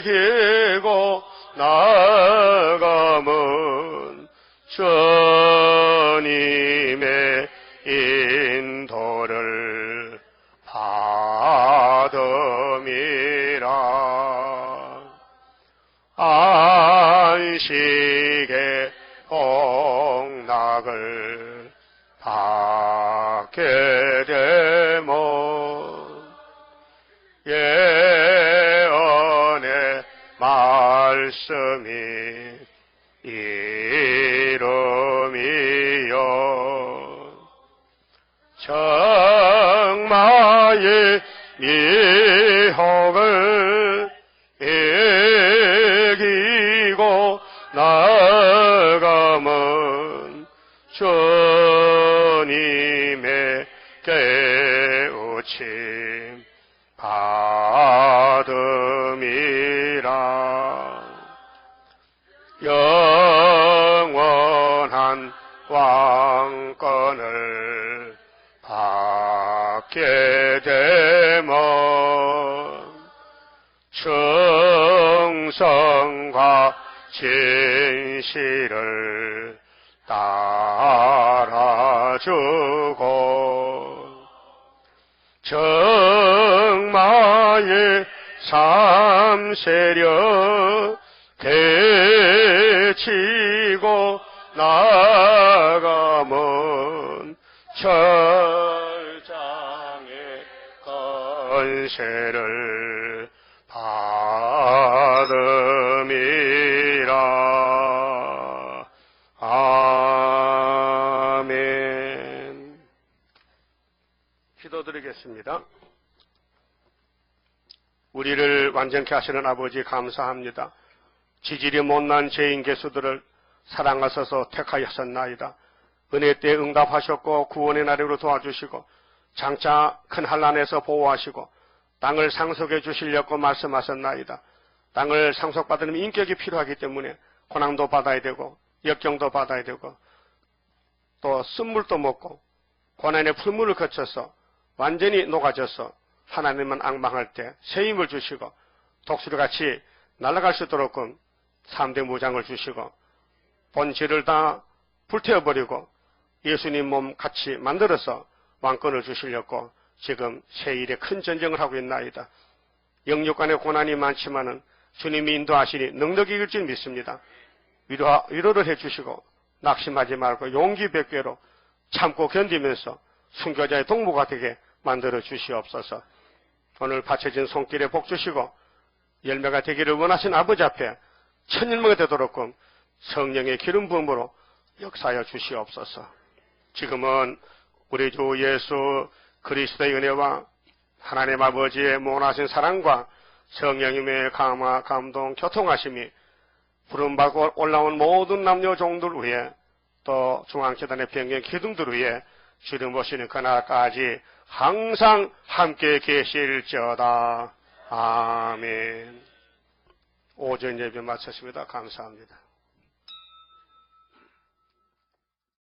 S1: 이기고 나가면 주님의 인도를 받음이라. 안식의 공락을 받게 되면 예언의 말씀이 이름이여 정마의 미혹을 얻게 되면 충성과 진실을 따라주고 정마의 삼세력 되치고 나가면 철장의 건세를 받음이라. 아멘. 기도드리겠습니다. 우리를 완전케 하시는 아버지 감사합니다. 지질이 못난 죄인 개수들을 사랑하셔서 택하였었나이다. 은혜 때 응답하셨고 구원의 날으로 도와주시고 장차 큰 환난에서 보호하시고 땅을 상속해 주시려고 말씀하셨나이다. 땅을 상속받으려면 인격이 필요하기 때문에 고난도 받아야 되고 역경도 받아야 되고 또 쓴물도 먹고 고난의 풀물을 거쳐서 완전히 녹아져서 하나님만 앙망할 때 새 힘을 주시고 독수리같이 날아갈 수 있도록 3대 무장을 주시고 본질을 다 불태워버리고 예수님 몸 같이 만들어서 왕권을 주시려고 지금 새 일에 큰 전쟁을 하고 있나이다. 영육 간의 고난이 많지만은 주님이 인도하시니 능력이 이길 줄 믿습니다. 위로를 해주시고 낙심하지 말고 용기 100배로 참고 견디면서 순교자의 동무가 되게 만들어 주시옵소서. 오늘 바쳐진 손길에 복 주시고 열매가 되기를 원하신 아버지 앞에 천일명이 되도록 성령의 기름 부음으로 역사하여 주시옵소서. 지금은 우리 주 예수 그리스도의 은혜와 하나님 아버지의 모나신 사랑과 성령님의 감화, 감동, 교통하심이 부름받고 올라온 모든 남녀 종들 위에 또 중앙재단의 병경 기둥들 위에 주님 오시는 그날까지 항상 함께 계실지어다. 아멘. 오전 예배 마쳤습니다. 감사합니다.